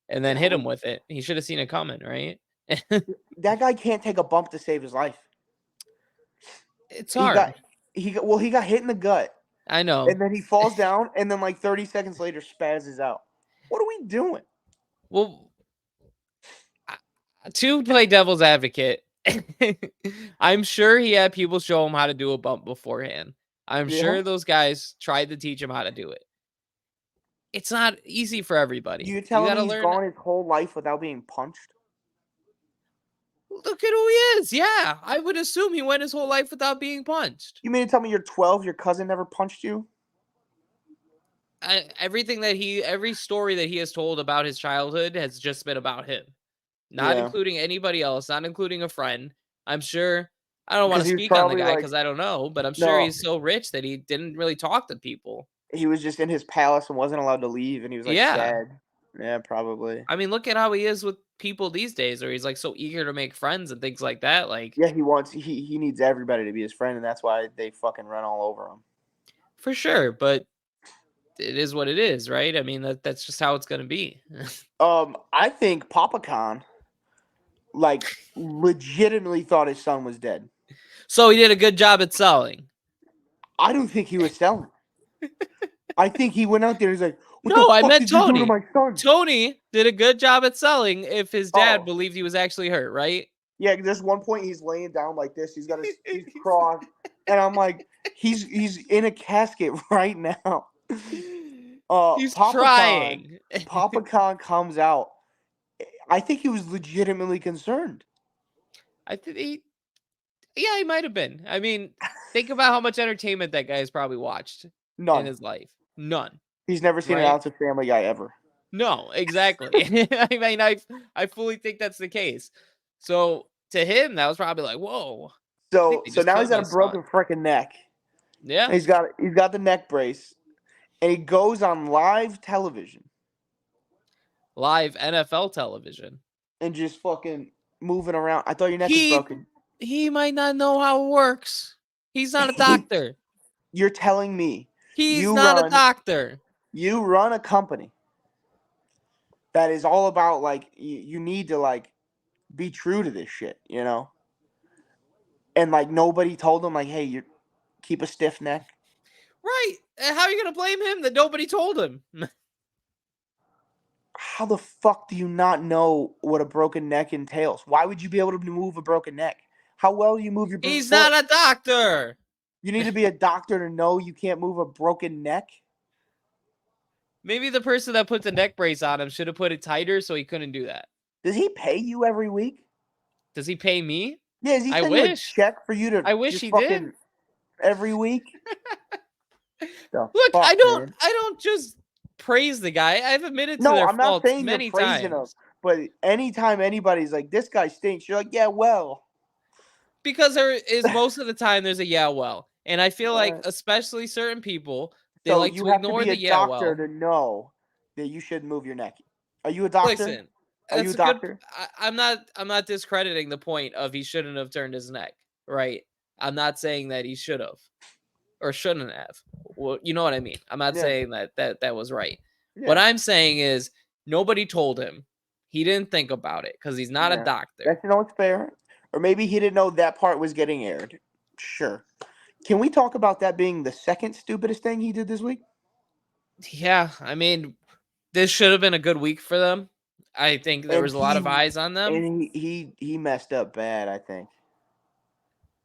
and then Yeah, hit him with it. He should have seen it coming, right? that guy can't take a bump to save his life. It's He got hard. he got hit in the gut, I know. and then he falls down, and then like 30 seconds later spazzes out. What are we doing? Well, to play devil's advocate, I'm sure he had people show him how to do a bump beforehand. I'm Yeah. sure those guys tried to teach him how to do it. It's not easy for everybody. You You telling got me to he's learn. gone his whole life without being punched? Look at who he is. Yeah, I would assume he went his whole life without being punched. You mean to tell me you're 12, your cousin never punched you? Every story that he has told about his childhood has just been about him, not Yeah. including anybody else, not including a friend. I'm sure. I don't want Because to he was speak on the probably guy like, because I don't know, but I'm sure no, he's so rich that he didn't really talk to people. he was just in his palace and wasn't allowed to leave, and he was like Yeah. sad. Yeah, probably. I mean, look at how he is with people these days, where he's like so eager to make friends and things like that. Like, Yeah, he needs everybody to be his friend, and that's why they fucking run all over him. for sure. But it is what it is, right? I mean, that's just how it's gonna be. I think Papa Khan like legitimately thought his son was dead. So he did a good job at selling. I don't think he was selling. I think he went out there. He's like, "What the No, I fuck meant did you do to Tony. my son?" Tony did a good job at selling if his dad Oh, believed he was actually hurt, right? yeah. There's one point he's laying down like this. He's crossed, and I'm like, he's in a casket right now. He's Papa Khan, trying. Papa Khan comes out. I think he was legitimately concerned. I think yeah, he might have been. I mean, think about how much entertainment that guy has probably watched in None. his life. None, He's never seen an right? ounce of Family Guy ever. No, exactly. I mean, I fully think that's the case. So to him, that was probably like, whoa, I think So they so just now he's killed got my a broken son. freaking neck. Yeah, He's got the neck brace, and he goes on live television live NFL television. and just fucking moving around. I thought your neck was He broken. he might not know how it works. He's not a doctor. You're telling me He's you not a run doctor. you run a company that is all about like you need to like be true to this shit, you know? And like nobody told him like, hey, you keep a stiff neck. Right. How are you going to blame him that nobody told him? How the fuck do you not know what a broken neck entails? Why would you be able to move a broken neck? How well do you move your He's foot? not a doctor. You need to be a doctor to know you can't move a broken neck. Maybe the person that put the neck brace on him should have put it tighter so he couldn't do that. Does he pay you every week? Does he pay me? Yeah, does he I send you a wish. check for you to I wish just he did. fucking every week? The Look, fuck, man. I don't just praise the guy. I've admitted to No, their I'm not faults saying you're many praising him, times. but anytime anybody's like, this guy stinks, you're like, yeah, well. Because there is most of the time there's a yeah well. And I feel like Alright. especially certain people, they So like you to have to ignore be a the yeah doctor well. to know that you shouldn't move your neck. Are you a doctor? Listen, Are you a that's a good doctor? I'm not discrediting the point of he shouldn't have turned his neck, right? I'm not saying that he should have or shouldn't have. Well, you know what I mean. I'm not Yeah, saying that was right. What yeah, I'm saying is nobody told him. He didn't think about it because he's not a yeah. doctor. That's it's fair. Or maybe he didn't know that part was getting aired. Sure. Can we talk about that being the second stupidest thing he did this week? Yeah, I mean, this should have been a good week for them. I think there And was a lot of he eyes on them. he messed up bad, I think.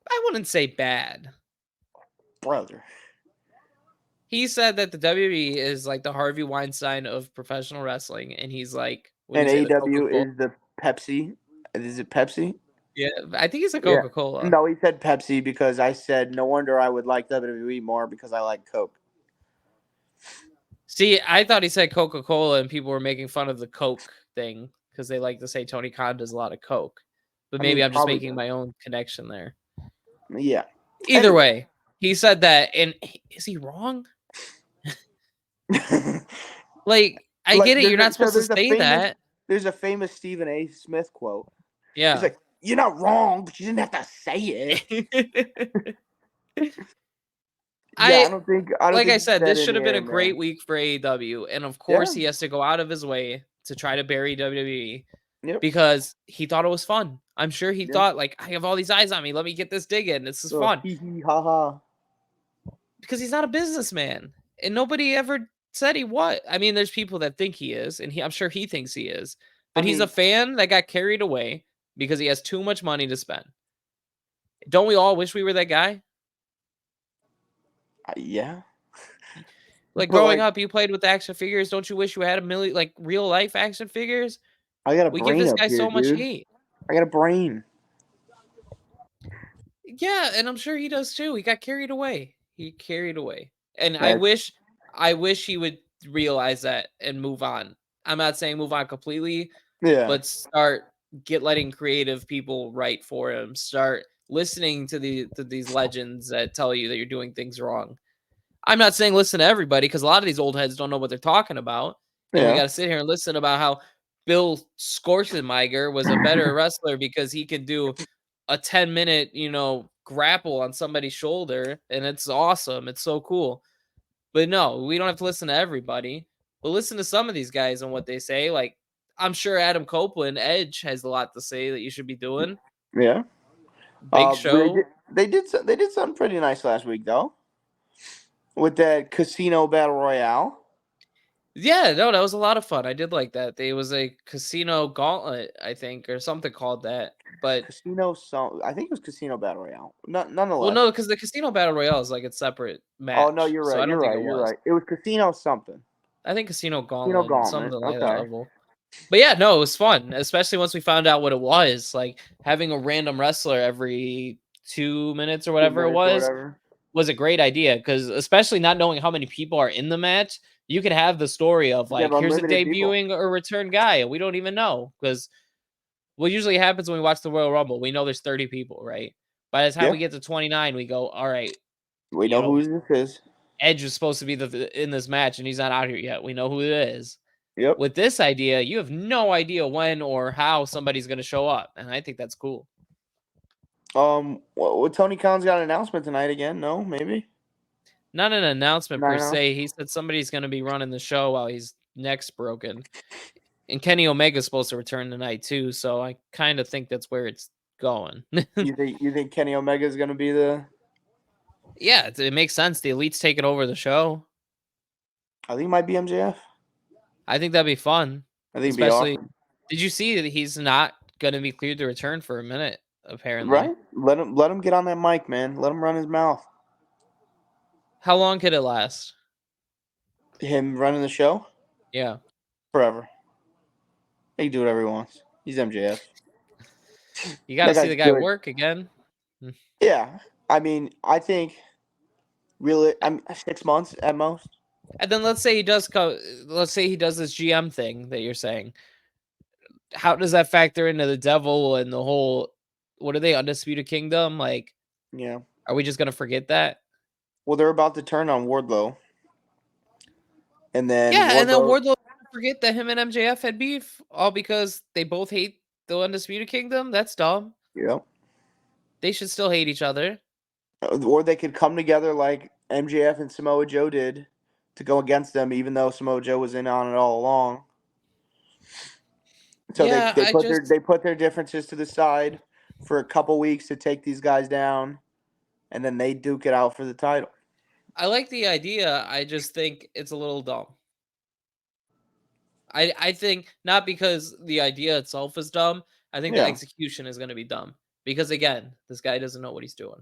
I wouldn't say bad. Brother. He said that the WWE is like the Harvey Weinstein of professional wrestling, and he's like, what do And you say, the Coca AEW Cola? is the Pepsi. Is it Pepsi? Yeah, I think he's a Yeah. Coca Cola. No, he said Pepsi because I said no wonder I would like WWE more because I like Coke. See, I thought he said Coca-Cola and people were making fun of the Coke thing because they like to say Tony Khan does a lot of Coke. But I mean, maybe I'm just probably making does. my own connection there. Yeah. Either Anyway. way, he said that, and is he wrong? Like, I get Like it, you're not supposed to say that. there's a famous Stephen A. Smith quote. He's Yeah. like, "You're not wrong, but you didn't have to say it." Yeah, I I don't like think I he's said, dead this in should the have been air, a great man. week for AEW, and of course, Yeah. he has to go out of his way to try to bury WWE Yep. because he thought it was fun. I'm sure he Yep. thought, like, "I have all these eyes on me, let me get this dig in, this is Oh, fun." hee hee ha ha. Because he's not a businessman, and nobody ever said he was. I mean, there's people that think he is, and I'm sure he thinks he is, I but he's a mean, fan that got carried away because he has too much money to spend. Don't we all wish we were that guy? yeah, Like, but growing like, up, you played with action figures, don't you wish you had a million, like, real life action figures? I got a We give brain this up guy here, so much dude. hate. I got a brain. Yeah, and I'm sure he does too. He got carried away. He carried away. And That I wish he would realize that and move on. I'm not saying move on completely, yeah. but start get letting creative people write for him. Start listening to these legends that tell you that you're doing things wrong. I'm not saying listen to everybody because a lot of these old heads don't know what they're talking about. And we Yeah. got to sit here and listen about how Bill Skorsenmeiger was a better wrestler because he could do a 10-minute, grapple on somebody's shoulder. And it's awesome. It's so cool. But no, we don't have to listen to everybody. But listen to some of these guys and what they say. Like, I'm sure Adam Copeland, Edge, has a lot to say that you should be doing. Yeah. Big They Show. did they did something pretty nice last week though with that casino battle royale. Yeah, no, that was a lot of fun. I did like that. It was a casino gauntlet, I think, or something called that. But I think it was casino battle royale. well, Nonetheless. no, because the casino battle royale is like a separate Oh no, match, you're so right. I don't You're think it right. You're was. right. It was casino something. I think casino Casino gauntlet, gauntlet. something like that Okay. level. But yeah, no, it was fun, especially once we found out what it was. Like having a random wrestler every 2 minutes or Two whatever it minutes or whatever. was a great idea because especially not knowing how many people are in the match, you could have the story of You have like, here's a unlimited people. debuting or return guy, and we don't even know because what usually happens when we watch the Royal Rumble, we know there's 30 people, right? By the time Yeah. we get to 29, we go, all right, We you know know, who this is. Edge is supposed to be in this match, and he's not out here yet. We know who it is. Yep. With this idea, you have no idea when or how somebody's going to show up, and I think that's cool. Tony Khan's got an announcement tonight again. No, maybe Not an announcement not per enough. se. He said somebody's going to be running the show while his neck's broken, and Kenny Omega's supposed to return tonight too. So I kind of think that's where it's going. You think Kenny Omega is gonna be the? Yeah, it makes sense. The Elite's taking over the show. I think it might be MJF. I think that'd be fun, I think it'd be especially. awesome. Did you see that he's not going to be cleared to return for a minute? Apparently, Right? Let him get on that mic, man. Let him run his mouth. how long could it last? Him running the show Yeah, forever. He can do whatever he wants. He's MJF. you got to That see guy's the guy good. work again. Yeah. I mean, I think really, I'm 6 months at most. And then let's say he does go. Let's say he does this GM thing that you're saying. How does that factor into the devil and the whole? What are they, Undisputed Kingdom? Like, Yeah. are we just gonna forget that? Well, they're about to turn on Wardlow, and then Yeah, and then Wardlow. Wardlow forget that him and MJF had beef, all because they both hate the Undisputed Kingdom. That's dumb. Yep. They should still hate each other. Or they could come together like MJF and Samoa Joe did to go against them, even though Samoa Joe was in on it all along. So Yeah, I just they put their differences to the side for a couple weeks to take these guys down, and then they duke it out for the title. I like the idea. I just think it's a little dumb. I think not because the idea itself is dumb. I think the Yeah, execution is going to be dumb because again, this guy doesn't know what he's doing.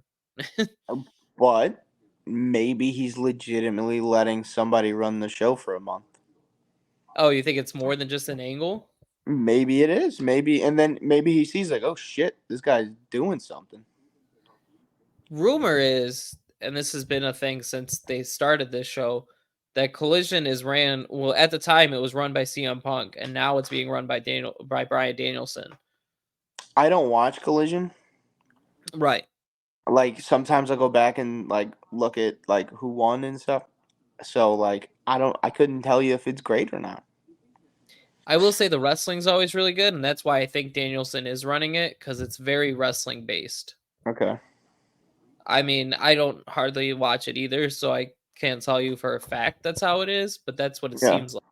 but maybe he's legitimately letting somebody run the show for a month. Oh, you think it's more than just an angle? Maybe it is. Maybe, and then maybe he sees like, oh shit, this guy's doing something. Rumor is, and this has been a thing since they started this show, that Collision is ran well at the time it was run by CM Punk, and now it's being run by Bryan Danielson. I don't watch Collision. Right. Like sometimes I'll go back and like look at like who won and stuff. So like I couldn't tell you if it's great or not. I will say the wrestling's always really good, and that's why I think Danielson is running it, because it's very wrestling based. Okay. I mean, I don't hardly watch it either, so I can't tell you for a fact that's how it is, but that's what it Yeah. seems like.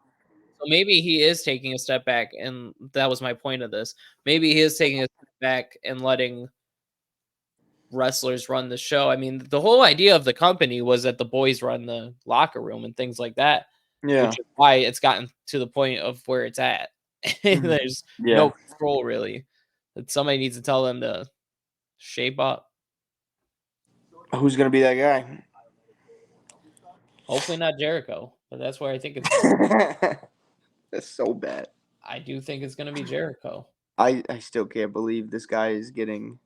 So maybe he is taking a step back, and that was my point of this. Maybe he is taking a step back and letting wrestlers run the show. I mean, the whole idea of the company was that the boys run the locker room and things like that, Yeah. which is why it's gotten to the point of where it's at. Mhm. There's Yeah. no control really. That somebody needs to tell them to shape up. Who's gonna be that guy? Hopefully not Jericho, but that's where I think it's going. That's so bad. I do think it's going to be Jericho. I still can't believe this guy is getting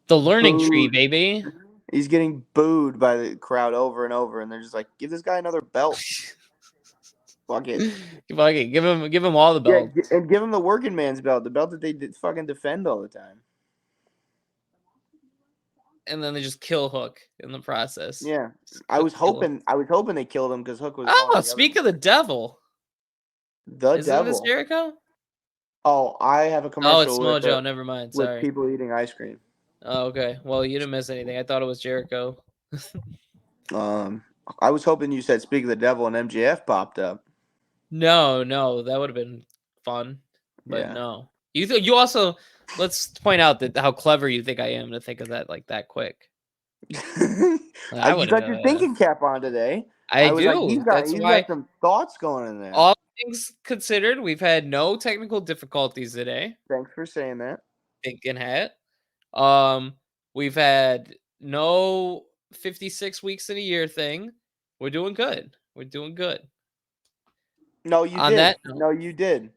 The learning tree, booed. baby. He's getting booed by the crowd over and over, and they're just like, "Give this guy another belt." Fuck it. Give him all the Yeah, belts, and give him the working man's belt, the belt that they fucking defend all the time. and then they just kill Hook in the process. Yeah, Just I was kill him. hoping they killed him because Hook was going Oh, the other speak way. of the devil, The isn't this devil. Jericho? Oh, I have a Oh, it's commercial Mojo. Never mind. with Sorry. people eating ice cream. Oh, okay. Well, you didn't miss anything. I thought it was Jericho. Um, I was hoping you said "Speak of the Devil" and MJF popped up. No, that would have been fun, but Yeah. no. You also let's point out that how clever you think I am to think of that like that quick. Like, I You wouldn't got know your that. thinking cap on today. I I was like, do. That's he's why got some thoughts going in there. all things considered, we've had no technical difficulties today. Thanks for saying that. Thinking hat. Um, we've had no 56 weeks in a year thing. We're doing good. We're doing good. No, you On did. that note, No, you did.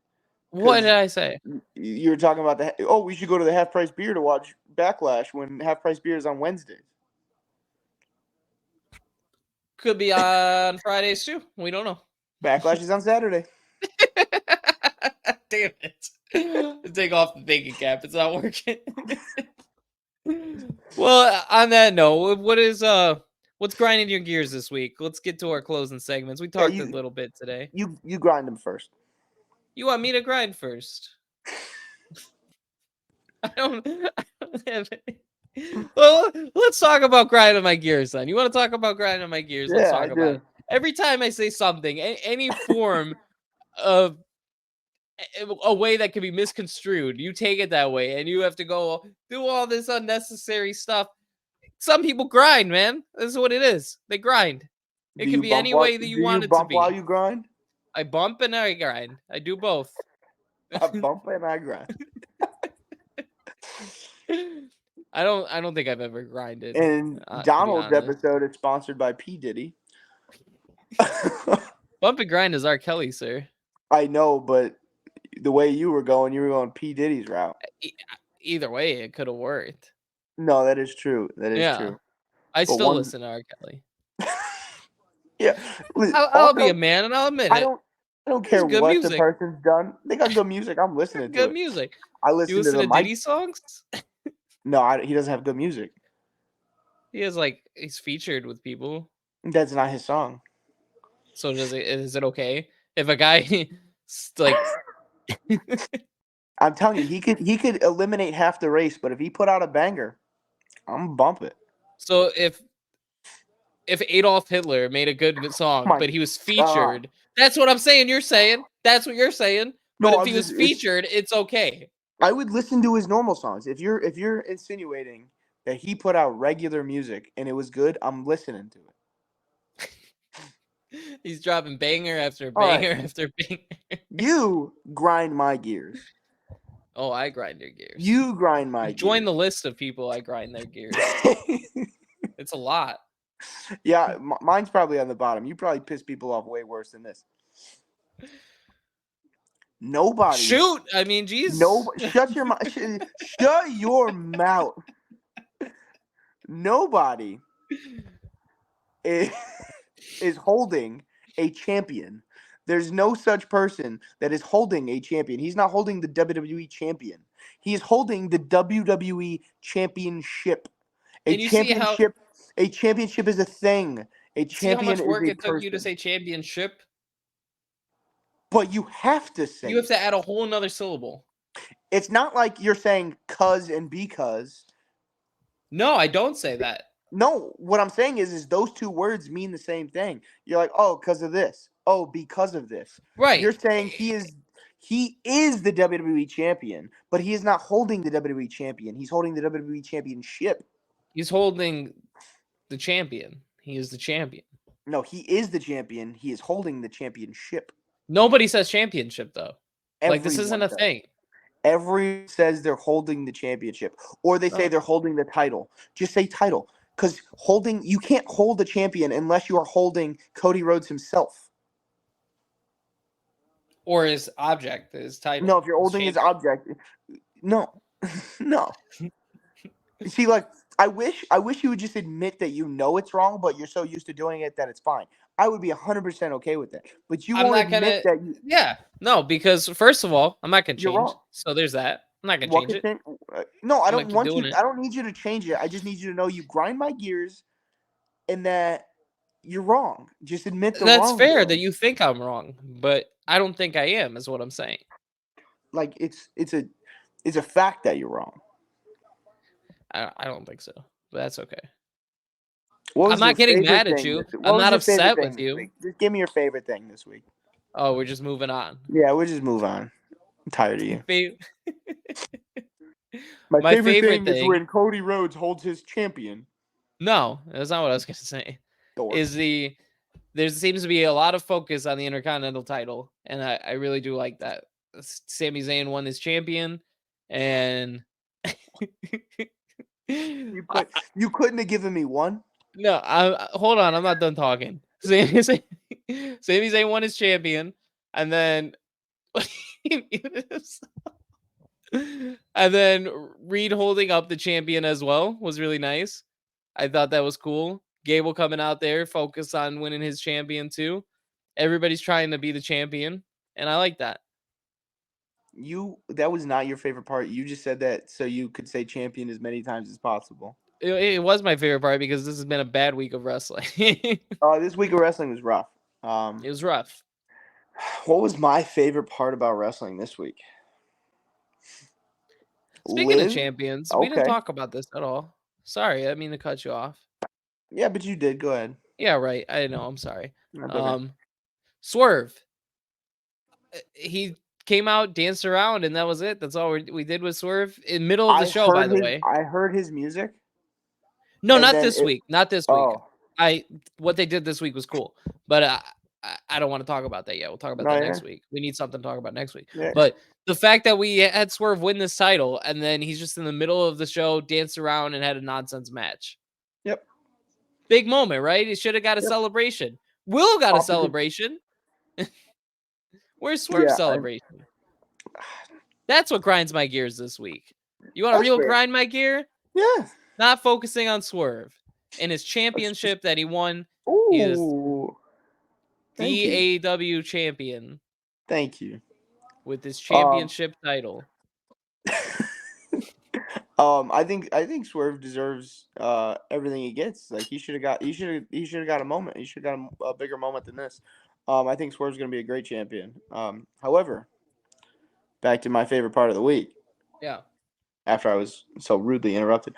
what did Because I say? you were talking about we should go to the Half Price Beer to watch Backlash when Half Price Beer is on Wednesdays. Could be on Fridays too. We don't know. Backlash is on Saturday. Damn it. Take off the thinking cap. It's not working. Well, on that note, what's grinding your gears this week? Let's get to our closing segments. We Yeah, talked a little bit today. you grind them first. You want me to grind first? I don't have any. Well, let's talk about grinding my gears then. You want to talk about grinding my gears? Let's Yeah, I talk about do. it. Every time I say something, any form of a way that can be misconstrued, you take it that way, and you have to go do all this unnecessary stuff. Some people grind, man. This is what it is. They grind. It can be any way that you Do you want it to bump while be. you grind? I bump and I grind. I do both. I bump and I grind. I don't think I've ever grinded. And To be Donald's honest. episode is sponsored by P Diddy. Bump and grind is R. Kelly, sir. I know, but the way you were going P Diddy's route. Either way, it could have worked. No, that is true. That is Yeah. true. I But still one, listen to R. Kelly. yeah. I'll be a man and I'll admit it. I don't It's care good what the music. person's done. They got good music. I'm listening to Good it. music. I You listen to listen the to Mike. Diddy songs? No, he doesn't have good music. He has he's featured with people. That's not his song. So is it okay if a guy like I'm telling you, he could eliminate half the race, but if he put out a banger, I'm gonna bump it. so if Adolf Hitler made a good song, My but he was God. featured, that's what I'm saying. You're saying that's what you're saying. But No, if he was featured, it's okay. I would listen to his normal songs. If you're insinuating that he put out regular music and it was good, I'm listening to it. He's dropping banger after All right. banger after banger. You grind my gears. Oh, I grind your gears. You grind my Join the gears. list of people I grind their gears. It's a lot. Yeah, mine's probably on the bottom. You probably piss people off way worse than this. Nobody. Shoot! I mean, geez. No, shut your mouth. Shut your mouth. Nobody is is holding a champion. There's no such person that is holding a champion. He's not holding the WWE champion. He is holding the WWE championship. A And you see how championship, a championship is a thing. A see how champion much is work a it took you to person. say championship? But you have to say You have it. to add a whole nother syllable. It's not like you're saying cuz and because. No, I don't say that. No, what I'm saying is those two words mean the same thing. You're like, oh, because of this. Oh, because of this. Right. You're saying he is the WWE champion, but he is not holding the WWE champion. He's holding the WWE championship. He's holding the champion. He is the champion. No, he is the champion. He is holding the championship. Nobody says championship though. Like this isn't Everyone a does. thing. Everyone says they're holding the championship, or they say No. they're holding the title. Just say title, because you can't hold the champion unless you are holding Cody Rhodes himself. Or his object, his No, title, if you're his holding his champion. object, no, no. See, like I wish you would just admit that you know it's wrong, but you're so used to doing it that it's fine. I would be 100% okay with that, but you I'm won't not admit gonna. that Yeah, no, because first of all, I'm not gonna you're change. wrong. So there's that. I'm not gonna What change could it. think? No, I I'm gonna don't keep want doing you. it. I don't need you to change it. I just need you to know you grind my gears, and that you're wrong. Just admit the That's wrong, fair that bro. you think I'm wrong, but I don't think I am. Is what I'm saying. Like it's a fact that you're wrong. I don't think so, but that's okay. What I'm was your not getting favorite mad at thing? you. I'm What was not your favorite upset thing with this you. week? Just give me your favorite thing this week. Oh, we're just moving on. Yeah, we'll just move on. I'm tired of you. Fa- My My favorite favorite thing is thing. when Cody Rhodes holds his champion. No, that's not what I was gonna say. Dork. Is there seems to be a lot of focus on the Intercontinental title, and I really do like that. Sami Zayn won his champion, and You I, could you couldn't have given me one. no, hold on, I'm not done talking. Sami Zayn won his champion, and then and then Reed holding up the champion as well was really nice. I thought that was cool. Gable coming out there, focus on winning his champion too. Everybody's trying to be the champion, and I like that. That was not your favorite part. You just said that so you could say champion as many times as possible. It was my favorite part because this has been a bad week of wrestling. It This week of wrestling was rough. was rough. What was my favorite part about wrestling this week? Speaking of Live. champions, we didn't Okay. talk about this at all. Sorry, I didn't mean to cut you off. Yeah, but you did. Go ahead. Yeah, right. I know. I'm sorry. That's okay. Swerve. He came out, danced around, and that was it. That's all we did with Swerve in middle of the show. By the way, I heard his music, no, and not then this it. week. Not this week. Oh What they did this week was cool, but I don't want to talk about that yet. We'll talk about no, that yeah, next week. We need something to talk about next week. yeah. But the fact that we had Swerve win this title and then he's just in the middle of the show, danced around and had a nonsense match. Yep. Big moment, right? He should have got a Yep. celebration. Will got a Opposite. celebration. Where's Swerve's Yeah. celebration? That's what grinds my gears this week. You want to That's real fair. grind my gear? Yeah. Not focusing on Swerve and his That's just. championship that he won. He is Ooh. Thank you. the AEW champion Thank you. with his championship title. I think Swerve deserves everything he gets. Like he should have got a moment. He should have got a bigger moment than this. I think Swerve's gonna be a great champion. However, back to my favorite part of the week. Yeah. After I was so rudely interrupted,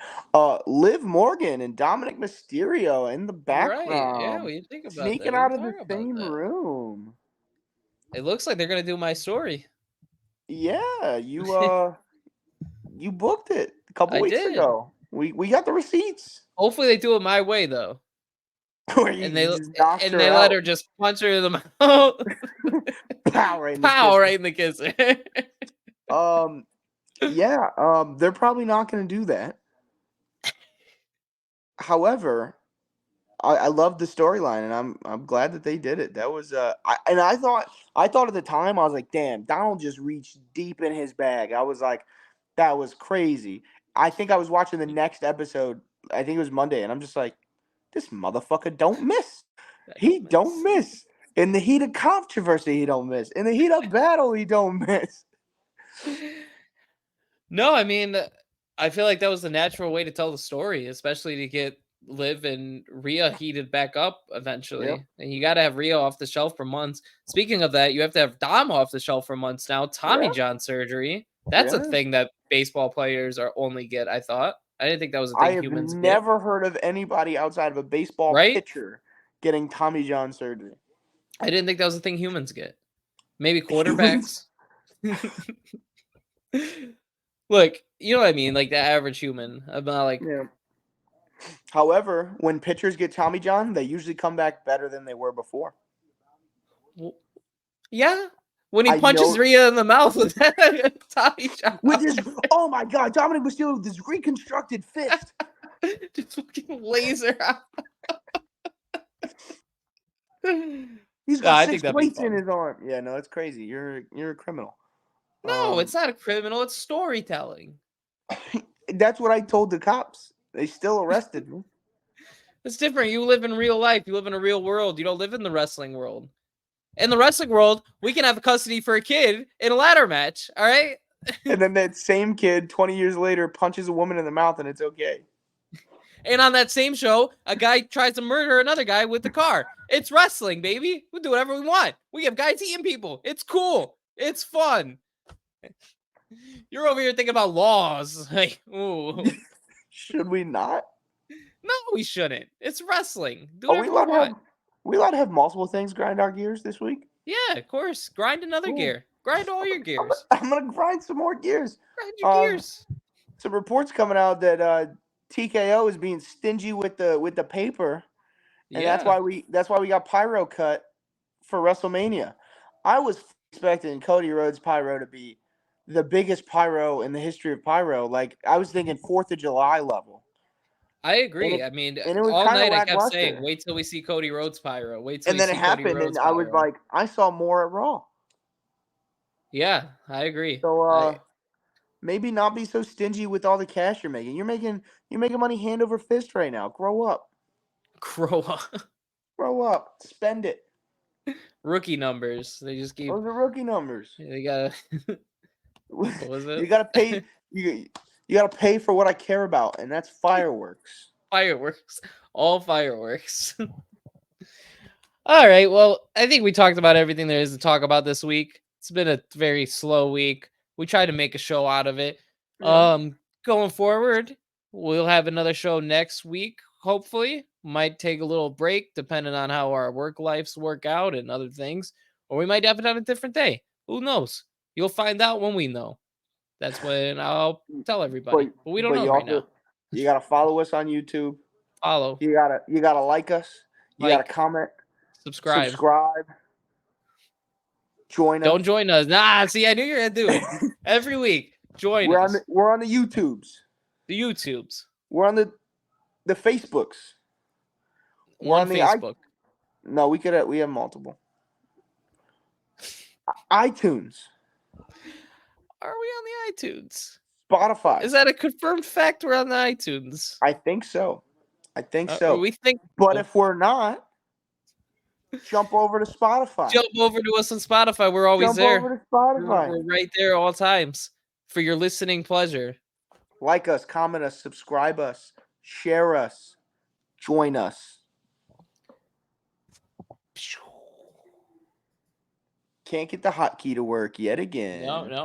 Liv Morgan and Dominic Mysterio in the Right. Yeah, background, we didn't think about that. sneaking We out didn't of the talk about same that. room. It looks like they're gonna do my story. Yeah, you booked it a couple I weeks did. ago. We got the receipts. Hopefully they do it my way though. Where you And they just knocked and her they let out. her just punch her in the mouth. Power in the Pow kisser. right in the kisser. Yeah, they're probably not going to do that. However, I love the storyline, and I'm glad that they did it. That was I thought at the time I was like, damn, Donald just reached deep in his bag. I was like, that was crazy. I think I was watching the next episode. I think it was Monday, and I'm just like, this motherfucker don't miss. I He don't don't miss. miss. In the heat of controversy, he don't miss. In the heat of battle, he don't miss. No, I mean, I feel like that was the natural way to tell the story, especially to get Liv and Rhea heated back up Yep. eventually. And you got to have Rhea off the shelf for months. Speaking of that, you have to have Dom off the shelf for months now. Tommy Yeah. John surgery. That's a Yeah. thing that baseball players are only get, I thought. I didn't think that was a I thing have humans get, never heard of anybody outside of a baseball right? pitcher getting Tommy John surgery. I didn't think that was a thing humans get. Maybe Humans. quarterbacks. Look, you know what I mean? Like the average human. About like, Yeah. However, when pitchers get Tommy John, they usually come back better than they were before. w- yeah. When he I punches know Rhea in the mouth with that Tommy John, with this. Oh my God, Dominic Mysterio with this reconstructed fist. just fucking laser out. He's Yeah, got I think six that'd be plates in fun. his arm. Yeah, no, it's crazy. You're a criminal. No, Um, it's not a criminal. It's storytelling. that's what I told the cops. They still arrested me. It's different. You live in real life. You live in a real world. You don't live in the wrestling world. In the wrestling world, we can have custody for a kid in a ladder match. All right. And then that same kid, 20 years later, punches a woman in the mouth, and it's okay. And on that same show, a guy tries to murder another guy with the car. It's wrestling, baby. We do whatever we want. We have guys eating people. It's cool. It's fun. You're over here thinking about laws. Like, ooh. Should we not? No, we shouldn't. It's wrestling. Do Are we whatever we allowed to want. have? We allowed to have multiple things grind our gears this week? Yeah, of course. Grind another Cool. gear. Grind all your I'm, gears. I'm gonna grind some more gears. Grind your Um, gears. some reports coming out that TKO is being stingy with the paper, and Yeah. that's why we got pyro cut for WrestleMania. I was expecting Cody Rhodes pyro to be the biggest pyro in the history of pyro. Like I was thinking 4th of July level, I and agree. it I mean, and it was all kind of night I kept saying, lackluster. wait till we see Cody Rhodes pyro. Wait till And we then it see Cody happened, and Rhodes I was pyro. like, I saw more at Raw. Yeah, I agree. So I maybe not be so stingy with all the cash you're making. You're making money hand over fist right now. Grow up. grow up. Grow up. Spend it. Rookie numbers. They just keep. Those are rookie numbers. They gotta. What was it? you gotta pay. You gotta pay for what I care about, and that's fireworks. Fireworks. All fireworks. All right. Well, I think we talked about everything there is to talk about this week. It's been a very slow week. We tried to make a show out of it. Yeah. Going forward, we'll have another show next week. Hopefully, might take a little break depending on how our work lives work out and other things, or we might have it on a different day. Who knows? You'll find out when we know. That's when I'll tell But everybody. But we don't but know you right also now. you gotta follow us on YouTube. Follow, You gotta like us. You gotta like, comment, subscribe. subscribe, join Don't us. join us. Nah, see, I knew you were gonna do it. Every week, join us. We're on the YouTubes. The YouTubes. We're on the Facebooks. We're One on the Facebook. no, we have multiple. iTunes, Are we on the iTunes? Spotify. Is that a confirmed fact we're on the iTunes? I think so. We think But if we're not, jump over to Spotify. jump over to us on Spotify. We're always Jump there. over to Spotify. We're right there all times for your listening pleasure. Like us, comment us, subscribe us, share us, join us. Can't get the hotkey to work yet again. No, no.